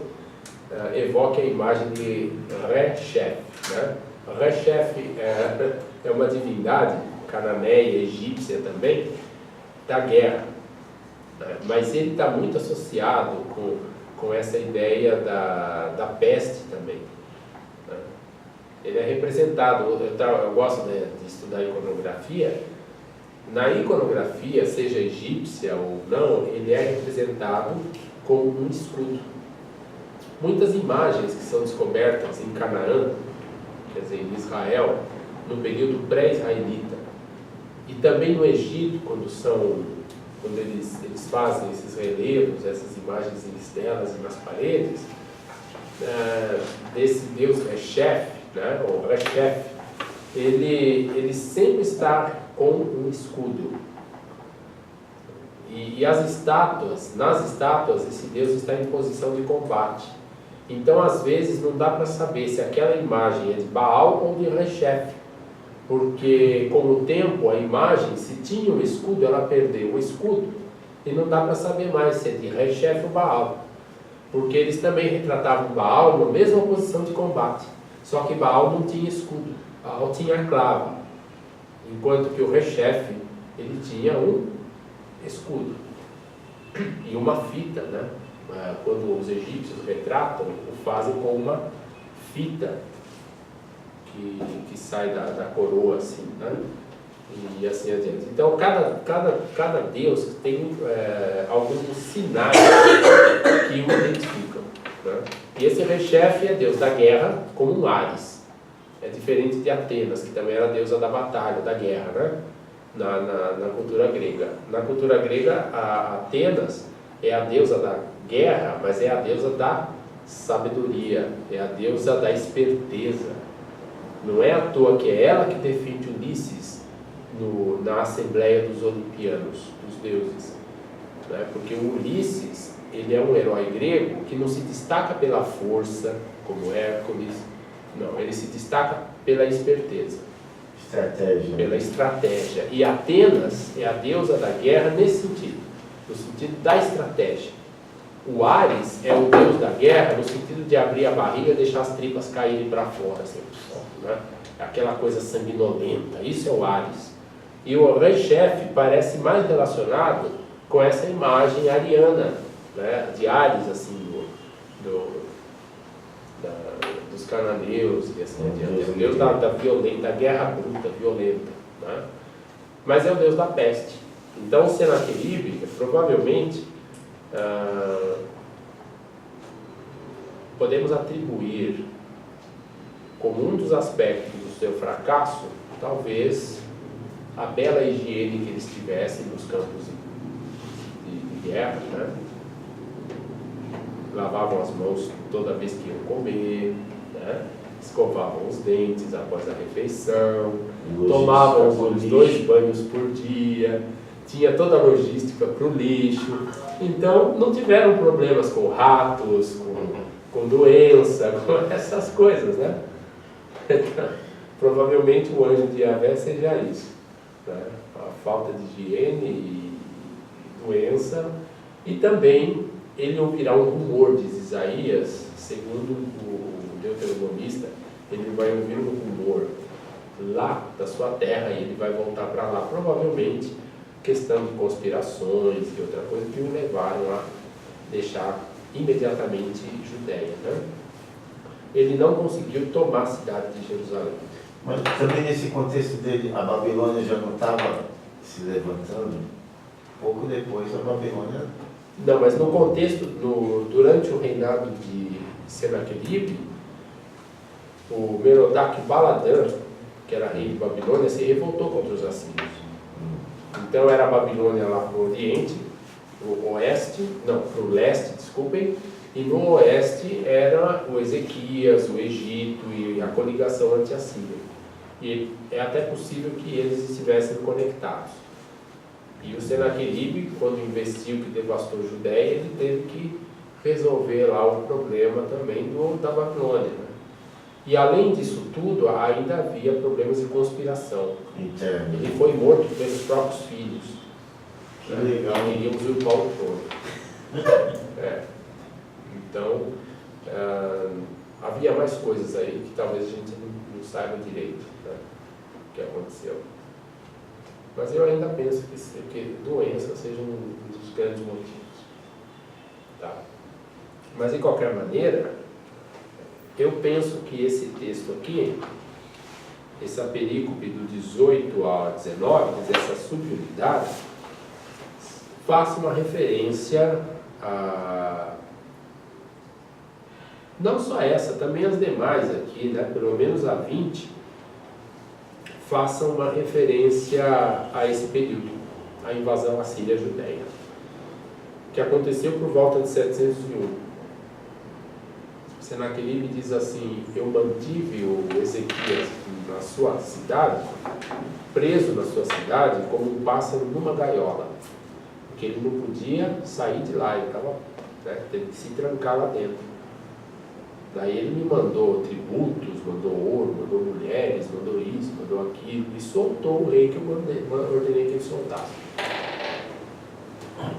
Speaker 1: evoca a imagem de Reshef, né? Reshef é uma divindade cananeia, egípcia também, da guerra, né? Mas ele está muito associado com essa ideia da peste também, né? Ele é representado, eu gosto de estudar iconografia. Na iconografia, seja egípcia ou não, ele é representado com um escudo. Muitas imagens que são descobertas em Canaã, quer dizer, em Israel, no período pré-israelita, e também no Egito, quando eles fazem esses relevos, essas imagens em estelas e nas paredes, desse deus Reshef, né, ou Reshef, ele sempre está com um escudo. E nas estátuas, esse deus está em posição de combate. Então, às vezes, não dá para saber se aquela imagem é de Baal ou de Reshef, porque com o tempo a imagem, se tinha um escudo, ela perdeu o escudo, e não dá para saber mais se é de Reshef ou Baal, porque eles também retratavam Baal na mesma posição de combate, só que Baal não tinha escudo, Baal tinha clava, enquanto que o Reshef, ele tinha um escudo e uma fita, né? Quando os egípcios retratam, o fazem com uma fita que sai da coroa, assim, né? E assim adiante. Então, cada deus tem alguns sinais que o identificam, né? E esse Reshef é deus da guerra, como um Ares. É diferente de Atenas, que também era a deusa da batalha, da guerra, né? Na cultura grega. Na cultura grega, a Atenas é a deusa da guerra, mas é a deusa da sabedoria, é a deusa da esperteza. Não é à toa que é ela que defende Ulisses na Assembleia dos Olimpianos, dos deuses, né? Porque o Ulisses, ele é um herói grego que não se destaca pela força, como Hércules, não, ele se destaca pela esperteza.
Speaker 4: Estratégia.
Speaker 1: Pela estratégia. E Atenas é a deusa da guerra nesse sentido, no sentido da estratégia. O Ares é o deus da guerra no sentido de abrir a barriga e deixar as tripas caírem para fora, assim, né? Aquela coisa sanguinolenta, isso é o Ares. E o Reshef parece mais relacionado com essa imagem ariana, né? De Ares, assim, dos cananeus e assim adiante. É o deus da guerra bruta, violenta, né? Mas é o deus da peste. Então o Senaqueribe, provavelmente, podemos atribuir como um dos aspectos do seu fracasso, talvez, a bela higiene que eles tivessem nos campos de guerra, né? Lavavam as mãos toda vez que iam comer, né? Escovavam os dentes após a refeição, tomavam os 2 banhos por dia, tinha toda a logística para o lixo. Então, não tiveram problemas com ratos, com doença, com essas coisas, né? Então, provavelmente o anjo de Yahvé seja isso, né? A falta de higiene e doença, e também ele ouvirá um rumor, diz Isaías, segundo o deuteronomista, ele vai ouvir um rumor lá da sua terra e ele vai voltar para lá, provavelmente questão de conspirações e outra coisa que o levaram a deixar imediatamente Judéia, né? Ele não conseguiu tomar a cidade de Jerusalém.
Speaker 4: Mas também nesse contexto dele, a Babilônia já não estava se levantando? Pouco depois a Babilônia...
Speaker 1: Não, mas no contexto, durante o reinado de Senaqueribe, o Merodach Baladan, que era rei de Babilônia, se revoltou contra os assírios. Então era a Babilônia lá para o Oriente, para o leste, desculpem, e no Oeste era o Ezequias, o Egito e a coligação anti-assíria. E é até possível que eles estivessem conectados. E o Senaqueribe, quando investiu que devastou Judéia, ele teve que resolver lá o problema também da Babilônia, né? E além disso tudo, ainda havia problemas de conspiração.
Speaker 4: Interno.
Speaker 1: Ele foi morto pelos próprios filhos.
Speaker 4: Que legal.
Speaker 1: Que queriam usurpar o trono. Então, havia mais coisas aí que talvez a gente não saiba direito, né, o que aconteceu. Mas eu ainda penso que doença seja um dos grandes motivos. Tá? Mas, de qualquer maneira, eu penso que esse texto aqui, essa perícope do 18 ao 19, quer dizer, essa subunidade, faça uma referência a... Não só essa, também as demais aqui, né, pelo menos a 20, façam uma referência a esse período, a invasão assíria judeia, que aconteceu por volta de 701. Senaqueribe diz assim: eu mantive o Ezequias na sua cidade, preso na sua cidade, como um pássaro numa gaiola, porque ele não podia sair de lá, ele estava, né, teve que se trancar lá dentro. Daí ele me mandou tributos, mandou ouro, mandou mulheres, mandou isso, mandou aquilo, e soltou o rei que eu ordenei que ele soltasse.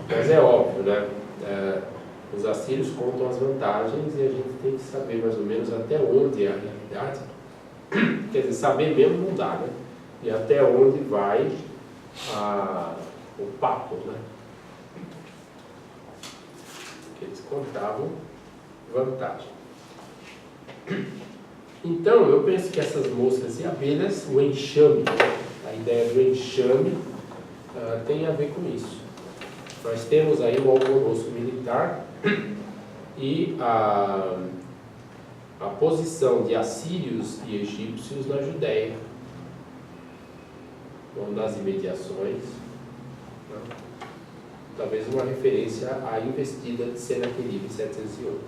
Speaker 1: Mas é óbvio, né? Os assírios contam as vantagens e a gente tem que saber mais ou menos até onde é a realidade. Quer dizer, saber mesmo não dá, né? E até onde vai o papo, né? Que eles contavam vantagem. Então, eu penso que essas moscas e abelhas, o enxame, a ideia do enxame, tem a ver com isso. Nós temos aí o alvoroço militar e a posição de assírios e egípcios na Judéia, ou nas imediações, né? Talvez uma referência à investida de Senaqueribe em 701.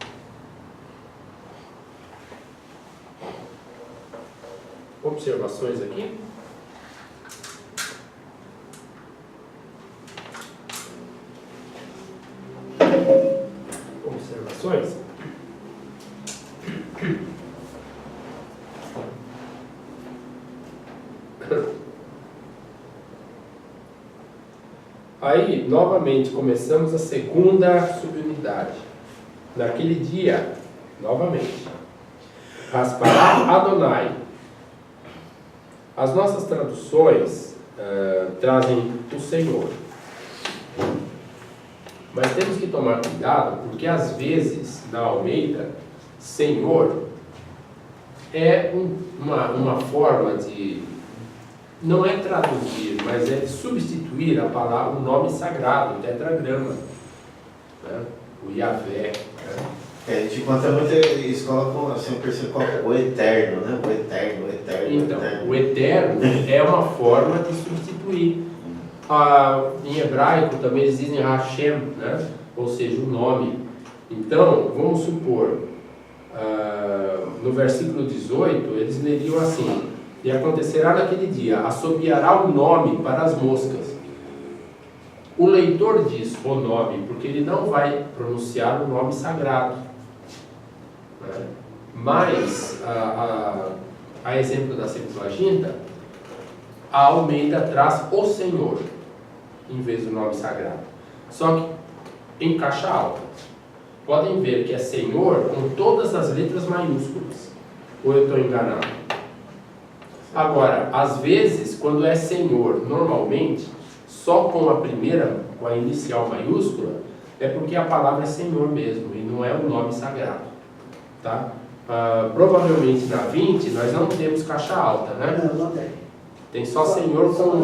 Speaker 1: Observações aqui? Observações? Aí, novamente, começamos a segunda subunidade. Naquele dia, novamente, Raspará Adonai. As nossas traduções trazem o Senhor. Mas temos que tomar cuidado, porque às vezes, na Almeida, Senhor é uma forma de... Não é traduzir, mas é de substituir a palavra, o nome sagrado, o tetragrama, né? O Yahvé. Né?
Speaker 4: A gente encontra muita escola com, assim, eu percebo o eterno, né? O eterno.
Speaker 1: Então, o eterno é uma forma de substituir. Em hebraico também eles dizem Hashem, né? Ou seja, o nome. Então, vamos supor, no versículo 18, eles leriam assim: e acontecerá naquele dia, assobiará o nome para as moscas. O leitor diz o nome, porque ele não vai pronunciar o nome sagrado. Né? Mas, a exemplo da Septuaginta, a Almeida traz o Senhor, em vez do nome sagrado. Só que em caixa alta. Podem ver que é Senhor com todas as letras maiúsculas. Ou eu estou enganado? Agora, às vezes, quando é Senhor, normalmente, só com a primeira, com a inicial maiúscula, é porque a palavra é Senhor mesmo, e não é o nome sagrado. Tá? Provavelmente na 20, nós não temos caixa alta, né?
Speaker 5: Não tem.
Speaker 1: Tem só Senhor com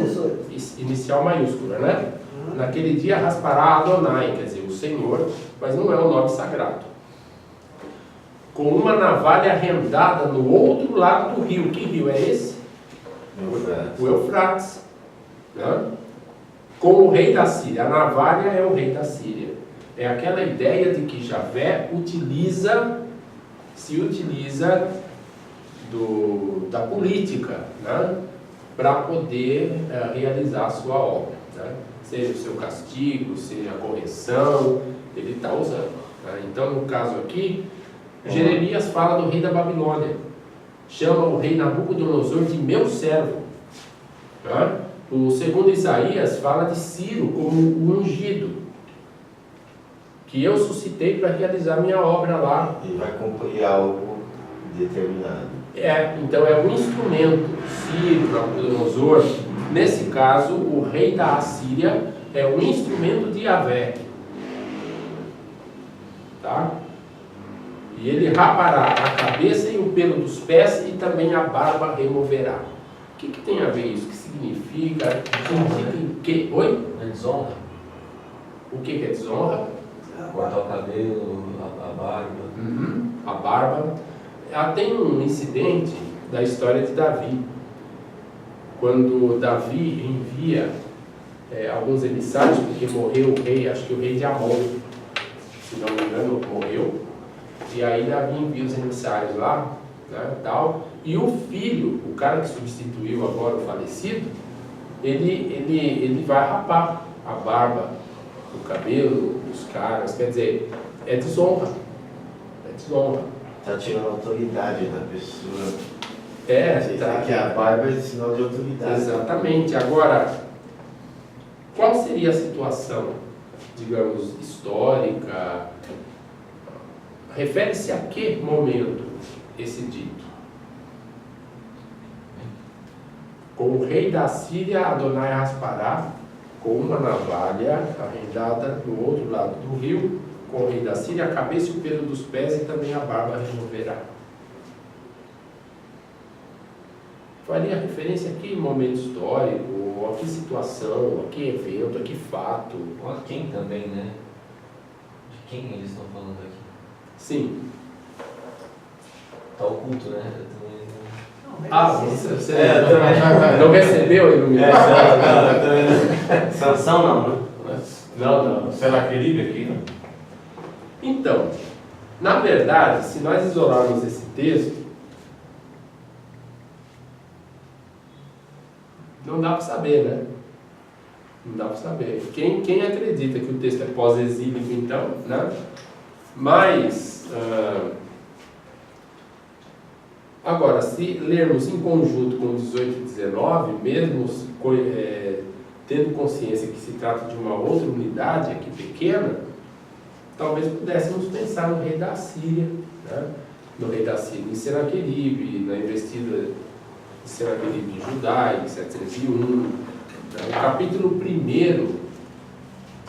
Speaker 1: inicial maiúscula, né? Naquele dia raspará Adonai, quer dizer, o Senhor, mas não é o nome sagrado. Com uma navalha rendada no outro lado do rio. Que rio é esse? O Eufrates. Né? Com o rei da Síria. A navalha é o rei da Síria. É aquela ideia de que Javé se utiliza da política, né? Para poder realizar a sua obra. Né? Seja o seu castigo, seja a correção, ele está usando. Né? Então, no caso aqui, Jeremias fala do rei da Babilônia. chama o rei Nabucodonosor de meu servo. Tá? O segundo Isaías fala de Ciro como o ungido, que eu suscitei para realizar minha obra lá.
Speaker 4: E vai cumprir algo determinado.
Speaker 1: Então é um instrumento. Ciro, Nabucodonosor, nesse caso, o rei da Assíria é um instrumento de Yahvé. Tá? E ele rapará a cabeça e o pelo dos pés e também a barba removerá. O que tem a ver isso? O que significa? Que? Oi?
Speaker 6: É desonra.
Speaker 1: O que é desonra?
Speaker 6: Cortar o cabelo, a barba.
Speaker 1: A barba. Tem um incidente da história de Davi. Quando Davi envia alguns emissários, porque morreu o rei, acho que o rei de Amon, se não me engano, morreu. E aí Davi envia os emissários lá, né, tal. E o filho, o cara que substituiu agora o falecido, ele vai rapar a barba, o cabelo dos caras. Quer dizer, é desonra. É desonra.
Speaker 4: Está tirando a autoridade da pessoa.
Speaker 1: Tá.
Speaker 4: Que a barba é sinal de autoridade.
Speaker 1: Exatamente. Agora, qual seria a situação, digamos, histórica? Refere-se a que momento esse dito? Com o rei da Síria, Adonai raspará com uma navalha arrendada do outro lado do rio, com o rei da Síria, a cabeça e o pelo dos pés e também a barba removerá. Faria referência a que momento histórico, a que situação, a que evento, a que fato?
Speaker 6: Ou a quem também, né? De quem eles estão falando aqui?
Speaker 1: Sim.
Speaker 6: Tá oculto, né? Eu também
Speaker 1: Você
Speaker 6: também.
Speaker 1: não recebeu a iluminação?
Speaker 2: eu também não. Sansão não, né?
Speaker 1: Não.
Speaker 3: Senaqueribe aqui, né?
Speaker 1: Então, na verdade, se nós isolarmos esse texto, não dá para saber, né? Não dá para saber. Quem acredita que o texto é pós-exílico, então, né? Mas, agora, se lermos em conjunto com 18 e 19, mesmo tendo consciência que se trata de uma outra unidade aqui pequena, talvez pudéssemos pensar no rei da Síria, né? No rei da Síria em Senaqueribe, na investida de Senaqueribe de Judá, em 701. O capítulo 1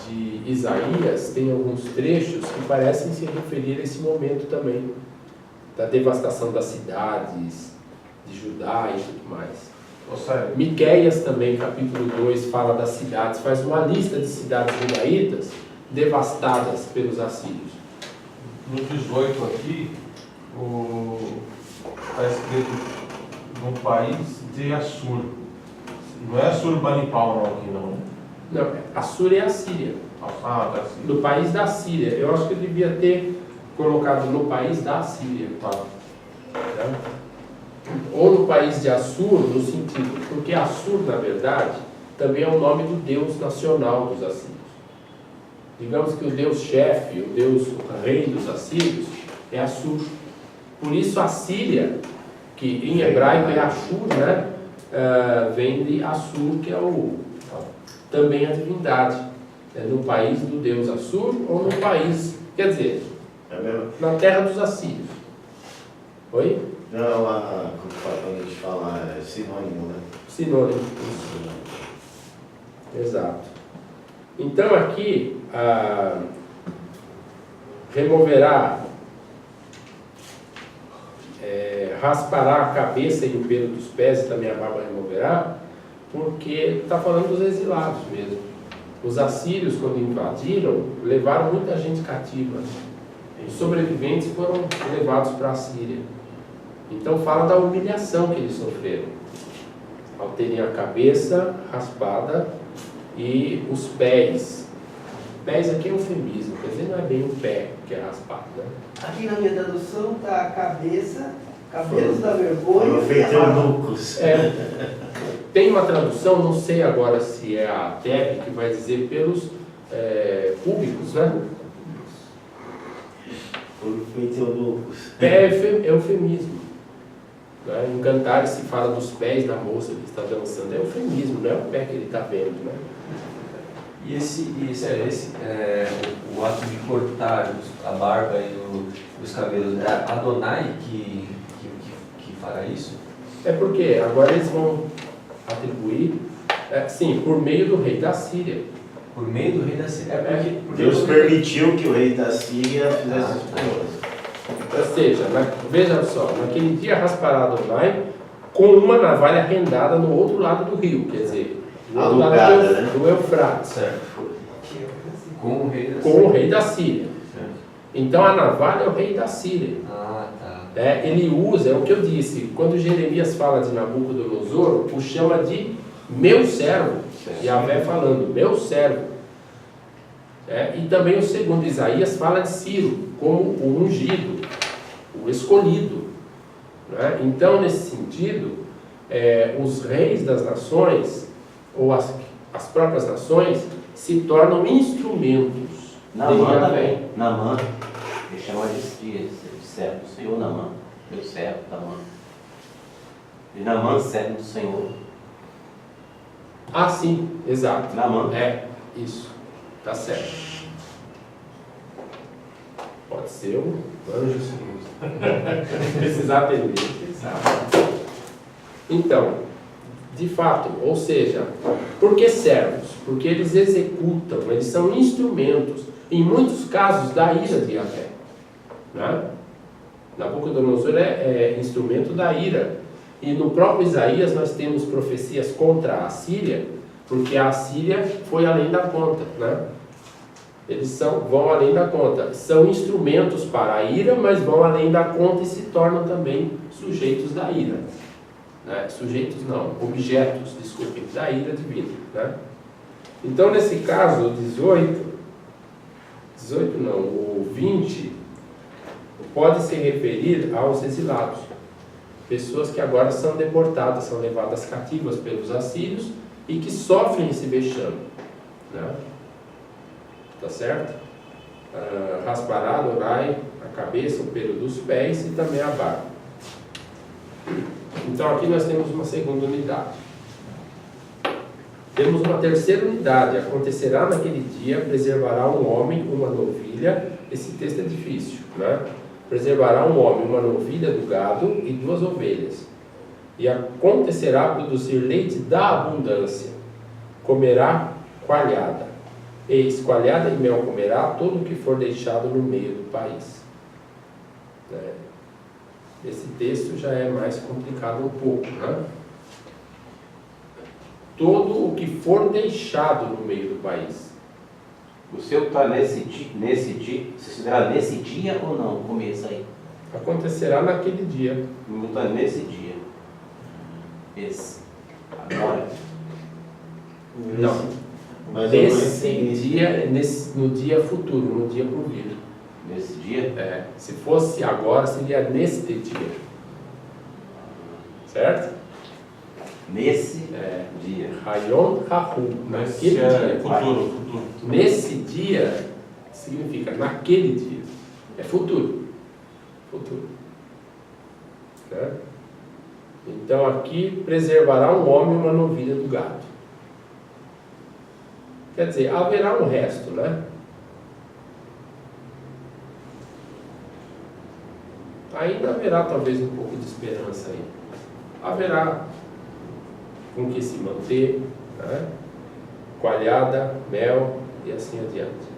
Speaker 1: de Isaías tem alguns trechos que parecem se referir a esse momento também, da devastação das cidades de Judá e tudo mais. Miqueias também, capítulo 2, fala das cidades, faz uma lista de cidades judaítas devastadas pelos assírios.
Speaker 3: No 18 aqui, está escrito no país de Assur. Não é Assurbanipal não aqui não, né?
Speaker 1: Não, Assur é a Síria.
Speaker 3: Ah, tá assim.
Speaker 1: No país da Síria. Eu acho que eu devia ter colocado no país da Síria. Tá? Ou no país de Assur, no sentido, porque Assur, na verdade, também é o nome do Deus nacional dos assírios. Digamos que o Deus-chefe, o rei dos assírios, é Assur. Por isso a Síria, que em hebraico é Ashur, né? Vem de Assur, que é também a divindade. É no país do Deus Assur ou no país, quer dizer, na terra dos assírios. Oi?
Speaker 4: Não, quando a gente fala é sinônimo, né?
Speaker 1: Sinônimo. Exato. Então aqui, removerá, raspará a cabeça e o pelo dos pés e também a barba removerá, porque está falando dos exilados mesmo. Os assírios, quando invadiram, levaram muita gente cativa. Os sobreviventes foram levados para a Síria. Então fala da humilhação que eles sofreram, ao terem a cabeça raspada e os pés. Pés aqui é eufemismo, quer dizer, não é bem o pé que é raspado, né?
Speaker 5: Aqui na minha tradução está a cabeça, cabelos da vergonha.
Speaker 4: Feiteunucos.
Speaker 1: Tem uma tradução, não sei agora se é a TEP, que vai dizer pelos públicos, né?
Speaker 4: Feiteunucos.
Speaker 1: Pé é eufemismo. Né? Em Cantares se fala dos pés da moça que está dançando, é eufemismo, não é o pé que ele está vendo. Né?
Speaker 6: E o ato de cortar a barba e os cabelos, é Adonai que fará isso?
Speaker 1: É porque agora eles vão atribuir, sim, por meio do rei da Síria.
Speaker 6: Por meio do rei da Síria. Porque
Speaker 4: Deus permitiu que o rei da Síria fizesse isso conosco.
Speaker 1: Ou seja, veja só, naquele dia raspará Adonai com uma navalha rendada no outro lado do rio, quer dizer, no outro lado
Speaker 4: Alugada, né?
Speaker 1: do Eufrates,
Speaker 6: com o rei da
Speaker 1: com
Speaker 6: Síria.
Speaker 1: o rei da Síria. Então a navalha é o rei da Síria.
Speaker 6: Ah, tá.
Speaker 1: Ele usa, é o que eu disse, quando Jeremias fala de Nabucodonosor, o chama de meu servo, Yahvé falando, meu servo. E também o segundo Isaías fala de Ciro, como o ungido, o escolhido. Né? Então, nesse sentido, os reis das nações, ou as próprias nações, se tornam instrumentos de
Speaker 2: Naamã
Speaker 1: Yahvé.
Speaker 2: também. Naamã, ele chama de servo do Senhor, Naamã. Meu servo, Naamã. E Naamã, servo do Senhor.
Speaker 1: Ah, sim, exato.
Speaker 2: Naamã.
Speaker 1: Isso, tá certo. Pode ser um anjo, sim. Precisar atender, quem sabe. Então, de fato, ou seja, por que servos? Porque eles executam, eles são instrumentos, em muitos casos, da ira de Yahvé. Né? Nabucodonosor é instrumento da ira. E no próprio Isaías nós temos profecias contra a Síria, porque a Síria foi além da conta. Né? Eles vão além da conta. São instrumentos para a ira, mas vão além da conta e se tornam também sujeitos da ira. Né? Sujeitos não, objetos, desculpem, da ira divina. Né? Então, nesse caso, o 18 não, o 20, pode se referir aos exilados. Pessoas que agora são deportadas, são levadas cativas pelos assírios e que sofrem esse vexame. Né? Tá certo? Raspará, Adonai, a cabeça, o pelo dos pés e também a barba. Então aqui nós temos uma segunda unidade. Temos uma terceira unidade. Acontecerá naquele dia, preservará um homem, uma novilha. Esse texto é difícil, né? Preservará um homem, uma novilha do gado e 2 ovelhas. E acontecerá produzir leite da abundância. Comerá coalhada. Eis, coalhada e mel comerá todo o que for deixado no meio do país. Esse texto já é mais complicado um pouco, né? Todo o que for deixado no meio do país.
Speaker 2: O seu está nesse dia, você considera nesse dia ou não? Começa aí.
Speaker 1: Acontecerá naquele dia.
Speaker 2: Não está nesse dia. Esse. Agora.
Speaker 1: Não.
Speaker 4: Mas
Speaker 1: Nesse dia, no dia futuro, no dia por vir.
Speaker 2: Nesse dia?
Speaker 1: Se fosse agora, seria neste dia. Certo?
Speaker 2: Nesse dia.
Speaker 1: Rayon Rahu, naquele dia.
Speaker 3: Futuro.
Speaker 1: Nesse dia significa naquele dia. É futuro. Futuro. Né? Então aqui preservará um homem uma novilha do gado. Quer dizer, haverá um resto, né? Ainda haverá talvez um pouco de esperança aí. Haverá com que se manter, né? Coalhada, mel e assim adiante.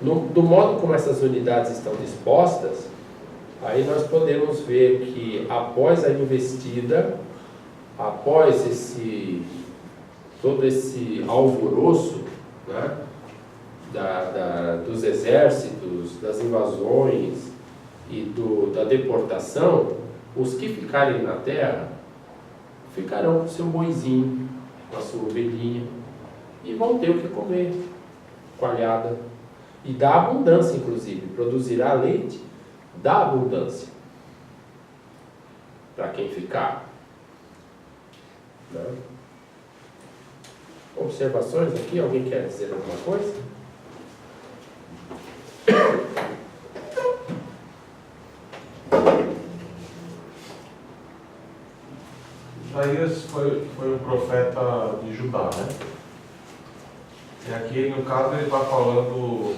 Speaker 1: Do modo como essas unidades estão dispostas, aí nós podemos ver que após a investida, após todo esse alvoroço, né? Dos exércitos, das invasões e da deportação, os que ficarem na terra ficarão com o seu boizinho, com a sua ovelhinha, e vão ter o que comer, coalhada, e da abundância, inclusive, produzirá leite da abundância, para quem ficar. Né? Observações aqui? Alguém quer dizer alguma coisa?
Speaker 3: Isaías foi um profeta de Judá, né? E aqui, no caso, ele está falando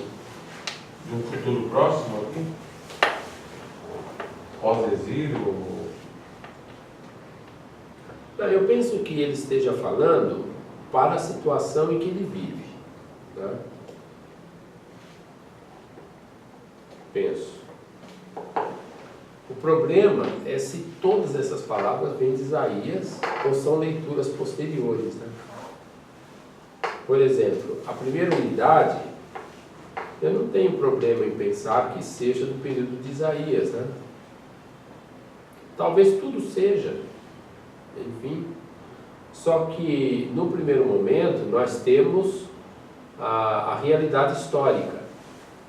Speaker 3: de um futuro próximo aqui, pós-exílio.
Speaker 1: Eu penso que ele esteja falando para a situação em que ele vive. Né? Penso. O problema é se todas essas palavras vêm de Isaías ou são leituras posteriores. Né? Por exemplo, a primeira unidade, eu não tenho problema em pensar que seja do período de Isaías. Né? Talvez tudo seja, enfim. Só que, no primeiro momento, nós temos a realidade histórica.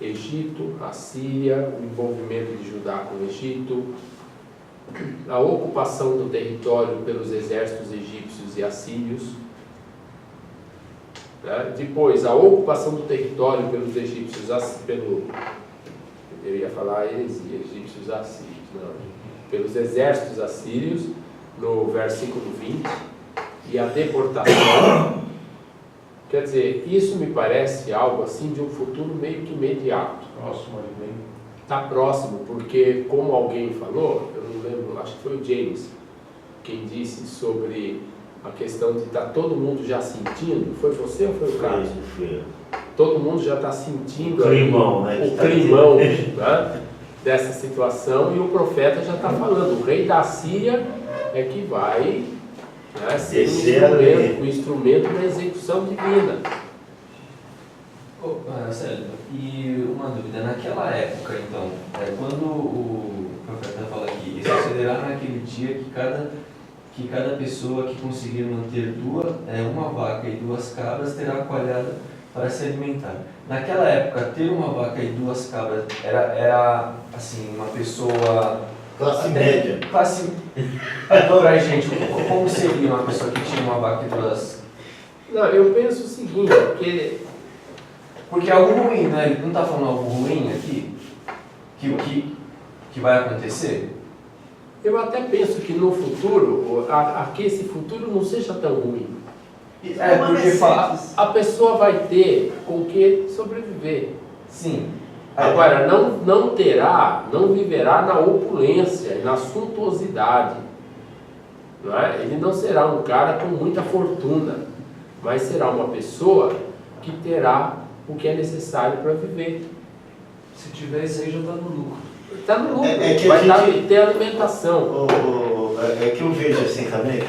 Speaker 1: Egito, a Síria, o envolvimento de Judá com o Egito, a ocupação do território pelos exércitos egípcios e assírios, né? Depois, a ocupação do território pelos egípcios, eu ia falar heresia, egípcios assírios, não, pelos exércitos assírios, no versículo 20, e a deportação. Quer dizer, isso me parece algo assim de um futuro meio que imediato.
Speaker 3: Próximo ali, bem.
Speaker 1: Está próximo, porque como alguém falou, eu não lembro, acho que foi o James, quem disse sobre a questão de estar todo mundo já sentindo. Foi você ou foi o Carlos?
Speaker 4: Foi.
Speaker 1: Todo mundo já está sentindo
Speaker 4: O climão, né?
Speaker 1: o climão, né, dessa situação, e o profeta já está falando, o rei da Síria é que vai, né, ser um instrumento da execução divina.
Speaker 6: Marcelo, e uma dúvida, naquela época então, quando o profeta fala aqui, e sucederá naquele dia que cada pessoa que conseguir manter uma vaca e 2 cabras terá coalhada para se alimentar. Naquela época, ter uma vaca e 2 cabras era assim, uma pessoa...
Speaker 4: Classe média.
Speaker 6: Classe... Pra gente, como seria uma pessoa que tinha uma vaca e 2?
Speaker 1: Não, eu penso o seguinte,
Speaker 6: porque é algo ruim, né? Ele não está falando algo ruim aqui? Que vai acontecer?
Speaker 1: eu até penso que no futuro, aqui esse futuro não seja tão ruim.
Speaker 6: Porque
Speaker 1: A pessoa vai ter com que sobreviver.
Speaker 6: Sim.
Speaker 1: Agora, não viverá na opulência, na suntuosidade. Não é? Ele não será um cara com muita fortuna, mas será uma pessoa que terá o que é necessário para viver.
Speaker 6: Se tiver isso aí, já está no lucro.
Speaker 1: Está no lucro,
Speaker 4: que
Speaker 1: vai ter alimentação.
Speaker 4: É que eu vejo assim também, que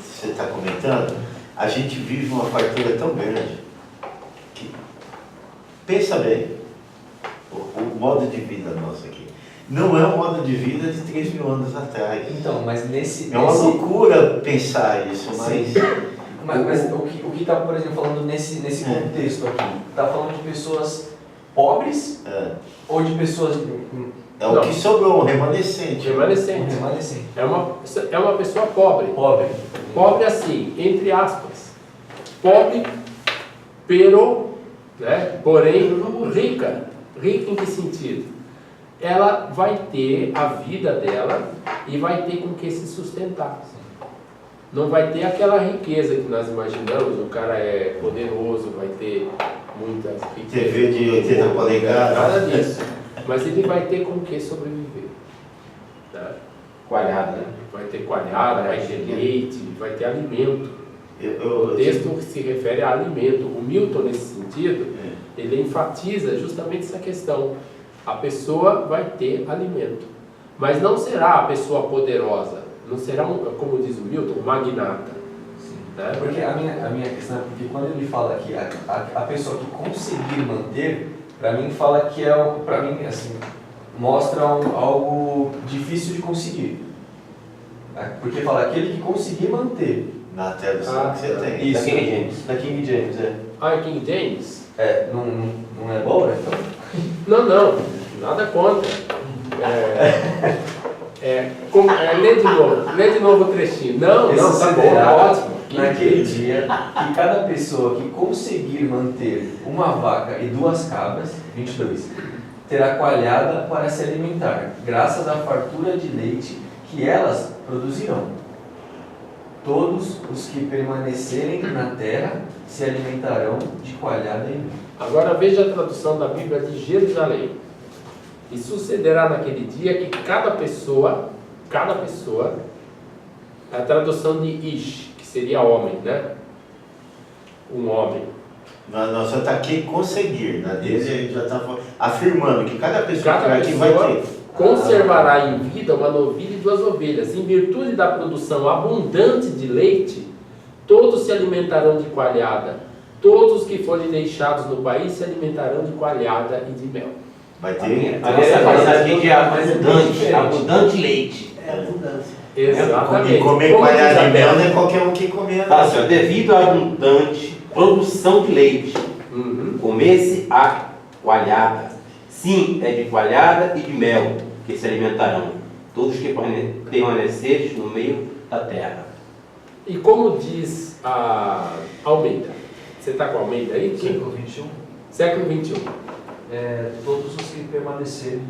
Speaker 4: você está comentando, a gente vive uma fartura tão grande que, pensa bem, o modo de vida nosso aqui não é um modo de vida de 3 mil anos atrás.
Speaker 6: Então, mas
Speaker 4: É uma loucura pensar isso, mas...
Speaker 6: Mas o que está, por exemplo, falando nesse contexto aqui? Está falando de pessoas pobres ou de pessoas...
Speaker 4: É o que sobrou, um remanescente.
Speaker 1: Remanescente. É uma pessoa pobre. Pobre assim, entre aspas. Pobre, porém rica. Rica em que sentido? Ela vai ter a vida dela e vai ter com que se sustentar. Não vai ter aquela riqueza que nós imaginamos, o cara é poderoso, vai ter muitas riquezas.
Speaker 4: TV de 80 polegadas.
Speaker 1: Nada disso. Mas ele vai ter com que sobreviver. Tá?
Speaker 2: Coalhada, né?
Speaker 1: Vai ter coalhada, vai ter leite, vai ter alimento.
Speaker 4: Eu
Speaker 1: O texto se refere a alimento. O Milton, nesse sentido, ele enfatiza justamente essa questão. A pessoa vai ter alimento. Mas não será a pessoa poderosa. Não será, como diz o Milton, um magnata. Né?
Speaker 6: Porque a minha questão é porque quando ele fala que a pessoa que conseguir manter, para mim fala que para mim assim, mostra algo difícil de conseguir. Porque fala aquele que conseguir manter.
Speaker 4: Na tradução que você tem.
Speaker 6: Isso.
Speaker 2: Da King James.
Speaker 6: Da King James,
Speaker 1: Ah, é King James?
Speaker 6: Não é bom, né? Então?
Speaker 1: Não, nada contra. Lê de novo o trechinho. Não, tá bom, ótimo.
Speaker 6: Naquele dia, que cada pessoa que conseguir manter uma vaca e 2 cabras, 22, terá coalhada para se alimentar, graças à fartura de leite que elas produzirão. Todos os que permanecerem na terra se alimentarão de coalhada e mel.
Speaker 1: Agora veja a tradução da Bíblia de Jerusalém. E sucederá naquele dia que cada pessoa, a tradução de Ish, que seria homem, né? Um homem.
Speaker 4: Nós só está aqui conseguir, na dele a gente já está afirmando que cada pessoa que
Speaker 1: Cada
Speaker 4: vai aqui vai
Speaker 1: pessoa
Speaker 4: ter.
Speaker 1: conservará em vida uma novilha e 2 ovelhas. Em virtude da produção abundante de leite, todos se alimentarão de coalhada. Todos que forem deixados no país se alimentarão de coalhada e de mel.
Speaker 4: Vai ter.
Speaker 2: Ali está falando aqui de abundante leite.
Speaker 5: É abundância.
Speaker 1: Exatamente.
Speaker 4: E comer
Speaker 1: Como
Speaker 4: coalhada
Speaker 1: diz a
Speaker 4: de mel não
Speaker 1: Bíblia.
Speaker 4: é qualquer um que comer.
Speaker 2: Tá, senhor, devido à abundante produção de leite, comer-se a coalhada. Sim, é de coalhada e de mel que se alimentarão, todos que permanecerem no meio da terra.
Speaker 1: E como diz a Almeida? Você está com a Almeida aí?
Speaker 7: Século XXI,
Speaker 1: Século XXI.
Speaker 7: todos os que permanecerem,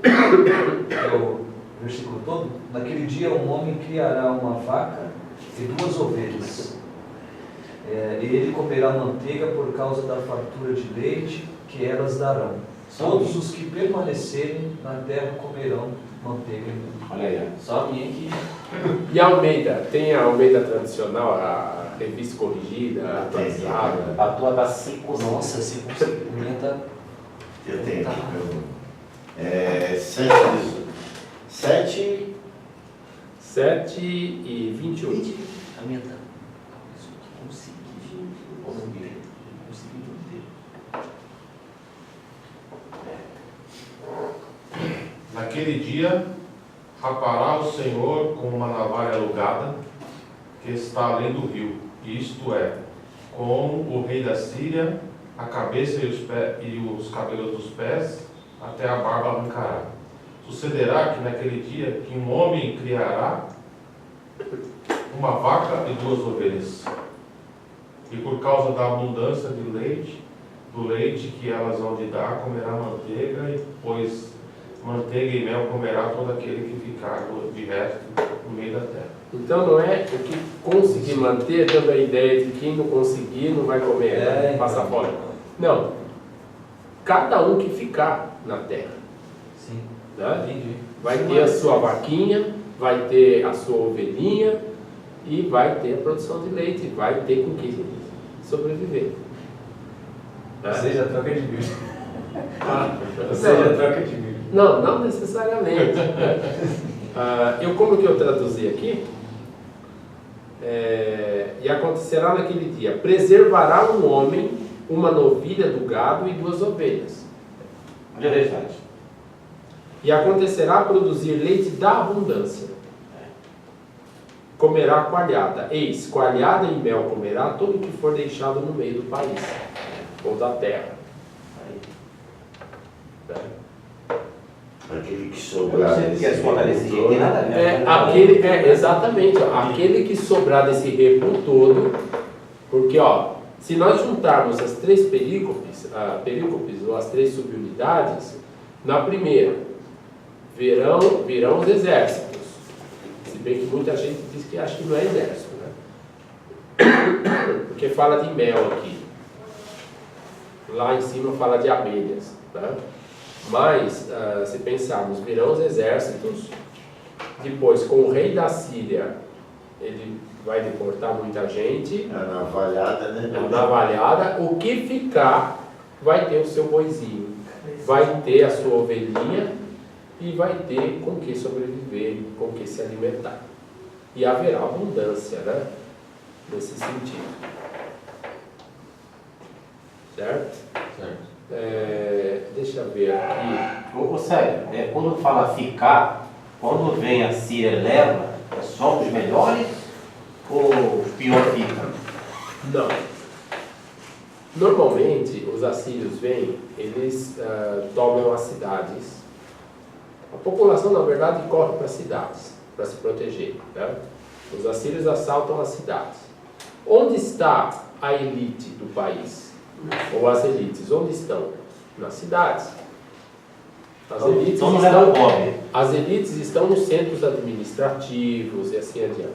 Speaker 7: é o versículo todo, naquele dia um homem criará uma vaca e 2 ovelhas. E ele comerá manteiga por causa da fartura de leite que elas darão. Todos os que permanecerem na terra comerão manteiga e mel.
Speaker 2: Olha aí,
Speaker 6: Só a minha que...
Speaker 1: E a Almeida? Tem a Almeida tradicional, a revista corrigida, atualizada.
Speaker 2: a tua está 5.
Speaker 6: Nossa, se conseguir. A minha tá...
Speaker 4: Eu tenho aqui, meu. 7
Speaker 1: 7 e 21.
Speaker 6: A minha tá... Consegui. Consegui inteiro.
Speaker 3: Naquele dia, rapará o Senhor com uma navalha alugada que está além do rio, isto é, com o rei da Síria, a cabeça e os cabelos dos pés, até a barba arrancará. Sucederá que naquele dia que um homem criará uma vaca e 2 ovelhas, e por causa da abundância de leite, do leite que elas hão de dar, comerá manteiga, e pois manteiga e mel comerá todo aquele que ficar de resto no meio da terra.
Speaker 1: Então não é o que conseguir manter, dando a ideia de que quem não conseguir não vai comer, passa fome. Não. Cada um que ficar na terra.
Speaker 6: Sim,
Speaker 1: Né?
Speaker 6: entendi.
Speaker 1: Vai ter a sua vaquinha, vai ter a sua ovelhinha e vai ter a produção de leite, vai ter com que sobreviver. Né?
Speaker 6: Ou seja, troca de milho. Ou
Speaker 1: Não.
Speaker 6: seja, troca de milho.
Speaker 1: Não, não necessariamente. Como que eu traduzi aqui? E acontecerá naquele dia, preservará um homem uma novilha do gado e 2 ovelhas.
Speaker 2: Olha a verdade.
Speaker 1: E acontecerá produzir leite da abundância. Comerá coalhada. Eis, coalhada e mel comerá todo que for deixado no meio do país, ou da terra.
Speaker 4: Aquele que
Speaker 2: Eu não
Speaker 4: sobrar.
Speaker 2: sei porque as contas desse jeito tem nada a ver.
Speaker 1: Exatamente, ó, aquele que sobrar desse repo todo, porque ó, se nós juntarmos as 3 perícopes, ou as 3 subunidades, na primeira, virão os exércitos, se bem que muita gente diz que acha que não é exército, né? Porque fala de mel aqui, lá em cima fala de abelhas, né? Mas, se pensarmos, virão os exércitos, depois com o rei da Síria, ele vai deportar muita gente,
Speaker 4: A navalhada, né?
Speaker 1: a navalhada, o que ficar vai ter o seu boizinho, vai ter a sua ovelhinha e vai ter com que sobreviver, com que se alimentar. E haverá abundância, né? Nesse sentido. Certo?
Speaker 6: Certo.
Speaker 1: Deixa eu ver aqui.
Speaker 2: Ô, sério, quando fala ficar, quando vem a Síria leva, é só os melhores ou o pior fica?
Speaker 1: Não. Normalmente, os assírios vêm, eles tomam as cidades. A população, na verdade, corre para as cidades, para se proteger. Né? Os assírios assaltam as cidades. Onde está a elite do país? Ou as elites? Onde estão? Nas cidades.
Speaker 2: Então não leva pobre.
Speaker 1: As elites estão nos centros administrativos e assim adiante.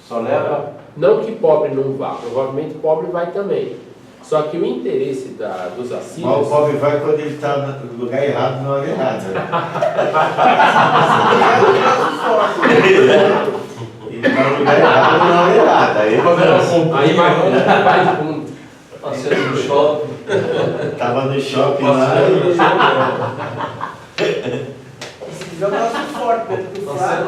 Speaker 2: Só leva.
Speaker 1: Não que pobre não vá, provavelmente pobre vai também. Só que o interesse dos
Speaker 4: Mas o
Speaker 1: assírios...
Speaker 4: pobre vai quando ele está no lugar errado, na hora errada. Ele está no lugar errado, na hora errada. Aí
Speaker 1: Aí vai de fundo.
Speaker 7: Passeando no shopping.
Speaker 4: estava no shopping lá.
Speaker 5: Se tiver um braço forte, né? Porque
Speaker 7: Não,
Speaker 5: fraco,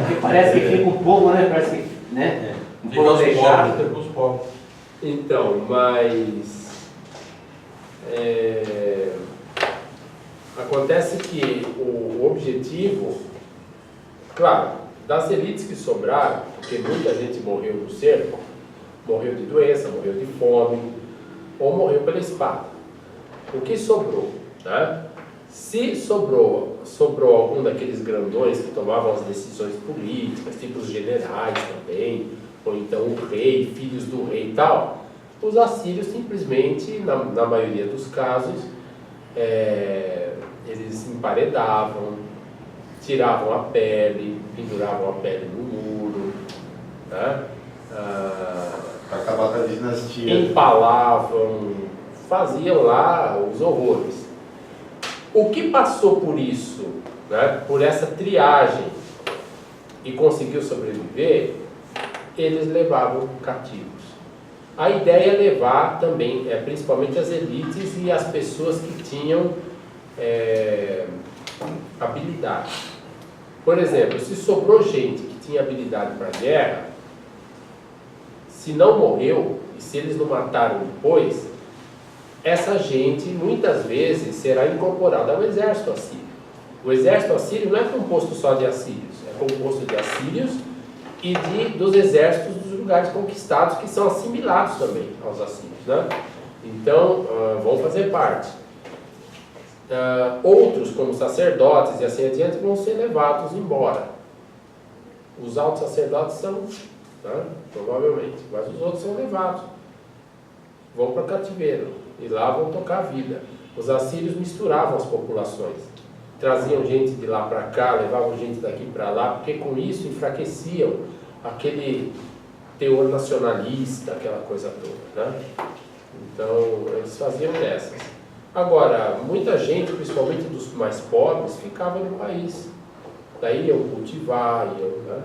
Speaker 2: Porque parece que fica um pouco, né? Parece que, né? Um
Speaker 3: Fica
Speaker 2: pouco
Speaker 3: os pobres,
Speaker 2: fechado.
Speaker 3: fica os pobres.
Speaker 1: Então, mas... acontece que o objetivo, claro, das elites que sobraram, porque muita gente morreu no cerco, morreu de doença, morreu de fome, ou morreu pela espada. O que sobrou? Né? Se sobrou algum daqueles grandões que tomavam as decisões políticas, tipo os generais também, ou então o rei, filhos do rei e tal, os assírios simplesmente, na maioria dos casos, eles emparedavam, tiravam a pele, penduravam a pele no muro, né?
Speaker 4: Para acabar com a dinastia.
Speaker 1: Empalavam, faziam lá os horrores. O que passou por isso, né, por essa triagem e conseguiu sobreviver, eles levavam cativos. A ideia é levar também, principalmente as elites e as pessoas que tinham habilidade. Por exemplo, se sobrou gente que tinha habilidade para a guerra, se não morreu, e se eles não mataram depois, essa gente muitas vezes será incorporada ao exército assírio. O exército assírio não é composto só de assírios, é composto de assírios e dos exércitos dos lugares conquistados, que são assimilados também aos assírios, né? Então, vão fazer parte. Outros, como sacerdotes e assim adiante, vão ser levados embora. Os altos sacerdotes são, né, provavelmente, mas os outros são levados. Vão para cativeiro e lá vão tocar a vida. Os assírios misturavam as populações. Traziam gente de lá para cá, levavam gente daqui para lá, porque com isso enfraqueciam aquele teor nacionalista, aquela coisa toda, né? Então, eles faziam dessas. Agora, muita gente, principalmente dos mais pobres, ficava no país. Daí iam cultivar, né?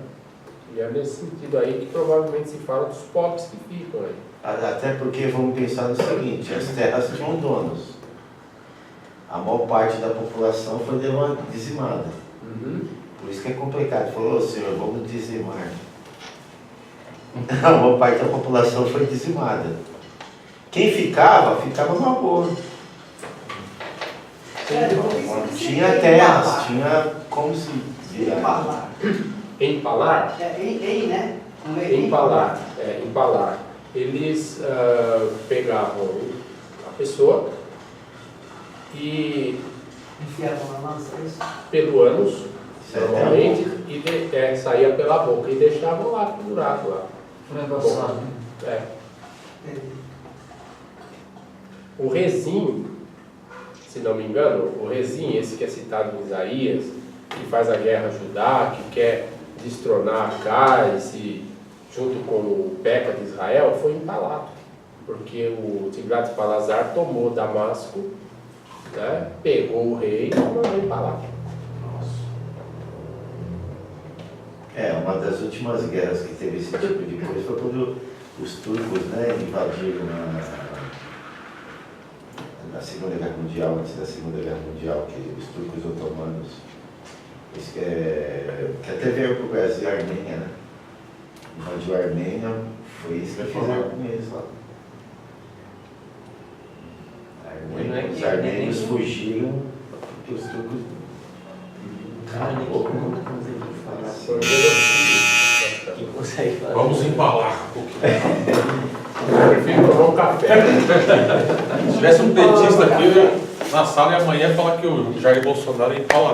Speaker 1: E é nesse sentido aí que provavelmente se fala dos pobres que ficam aí.
Speaker 4: Até porque vamos pensar no seguinte, as terras tinham donos. A maior parte da população foi dizimada. Por isso que é complicado. Falou, senhor, vamos dizimar. A maior parte da população foi dizimada. Quem ficava numa boa. Tinha terras, tinha como se virar.
Speaker 5: Empalar.
Speaker 1: Empalar?
Speaker 5: Né?
Speaker 1: Empalar. Eles pegavam a pessoa e
Speaker 5: enfiavam na lança, é isso?
Speaker 1: pelo ânus, normalmente, e saía pela boca e deixavam lá, pendurado lá. O Rezim, se não me engano, o Rezim, esse que é citado em Isaías, que faz a guerra a Judá, que quer destronar Acais e junto com o Peca de Israel, foi empalado, porque o Tiglat-Pilesar tomou Damasco, né, pegou o rei e mandou empalar.
Speaker 4: Uma das últimas guerras que teve esse tipo de coisa foi quando os turcos, né, invadiram na Segunda Guerra Mundial, antes da Segunda Guerra Mundial, que os turcos otomanos, que até veio para o Brasil, a Armênia, né? Invadiu a Armênia, foi isso que fizeram com eles lá. Os armênios fugiram porque os turcos...
Speaker 3: Vamos empalar.
Speaker 1: Eu prefiro tomar um café.
Speaker 3: Se tivesse um petista aqui, eu ia na sala e amanhã falar que o Jair Bolsonaro é empalador.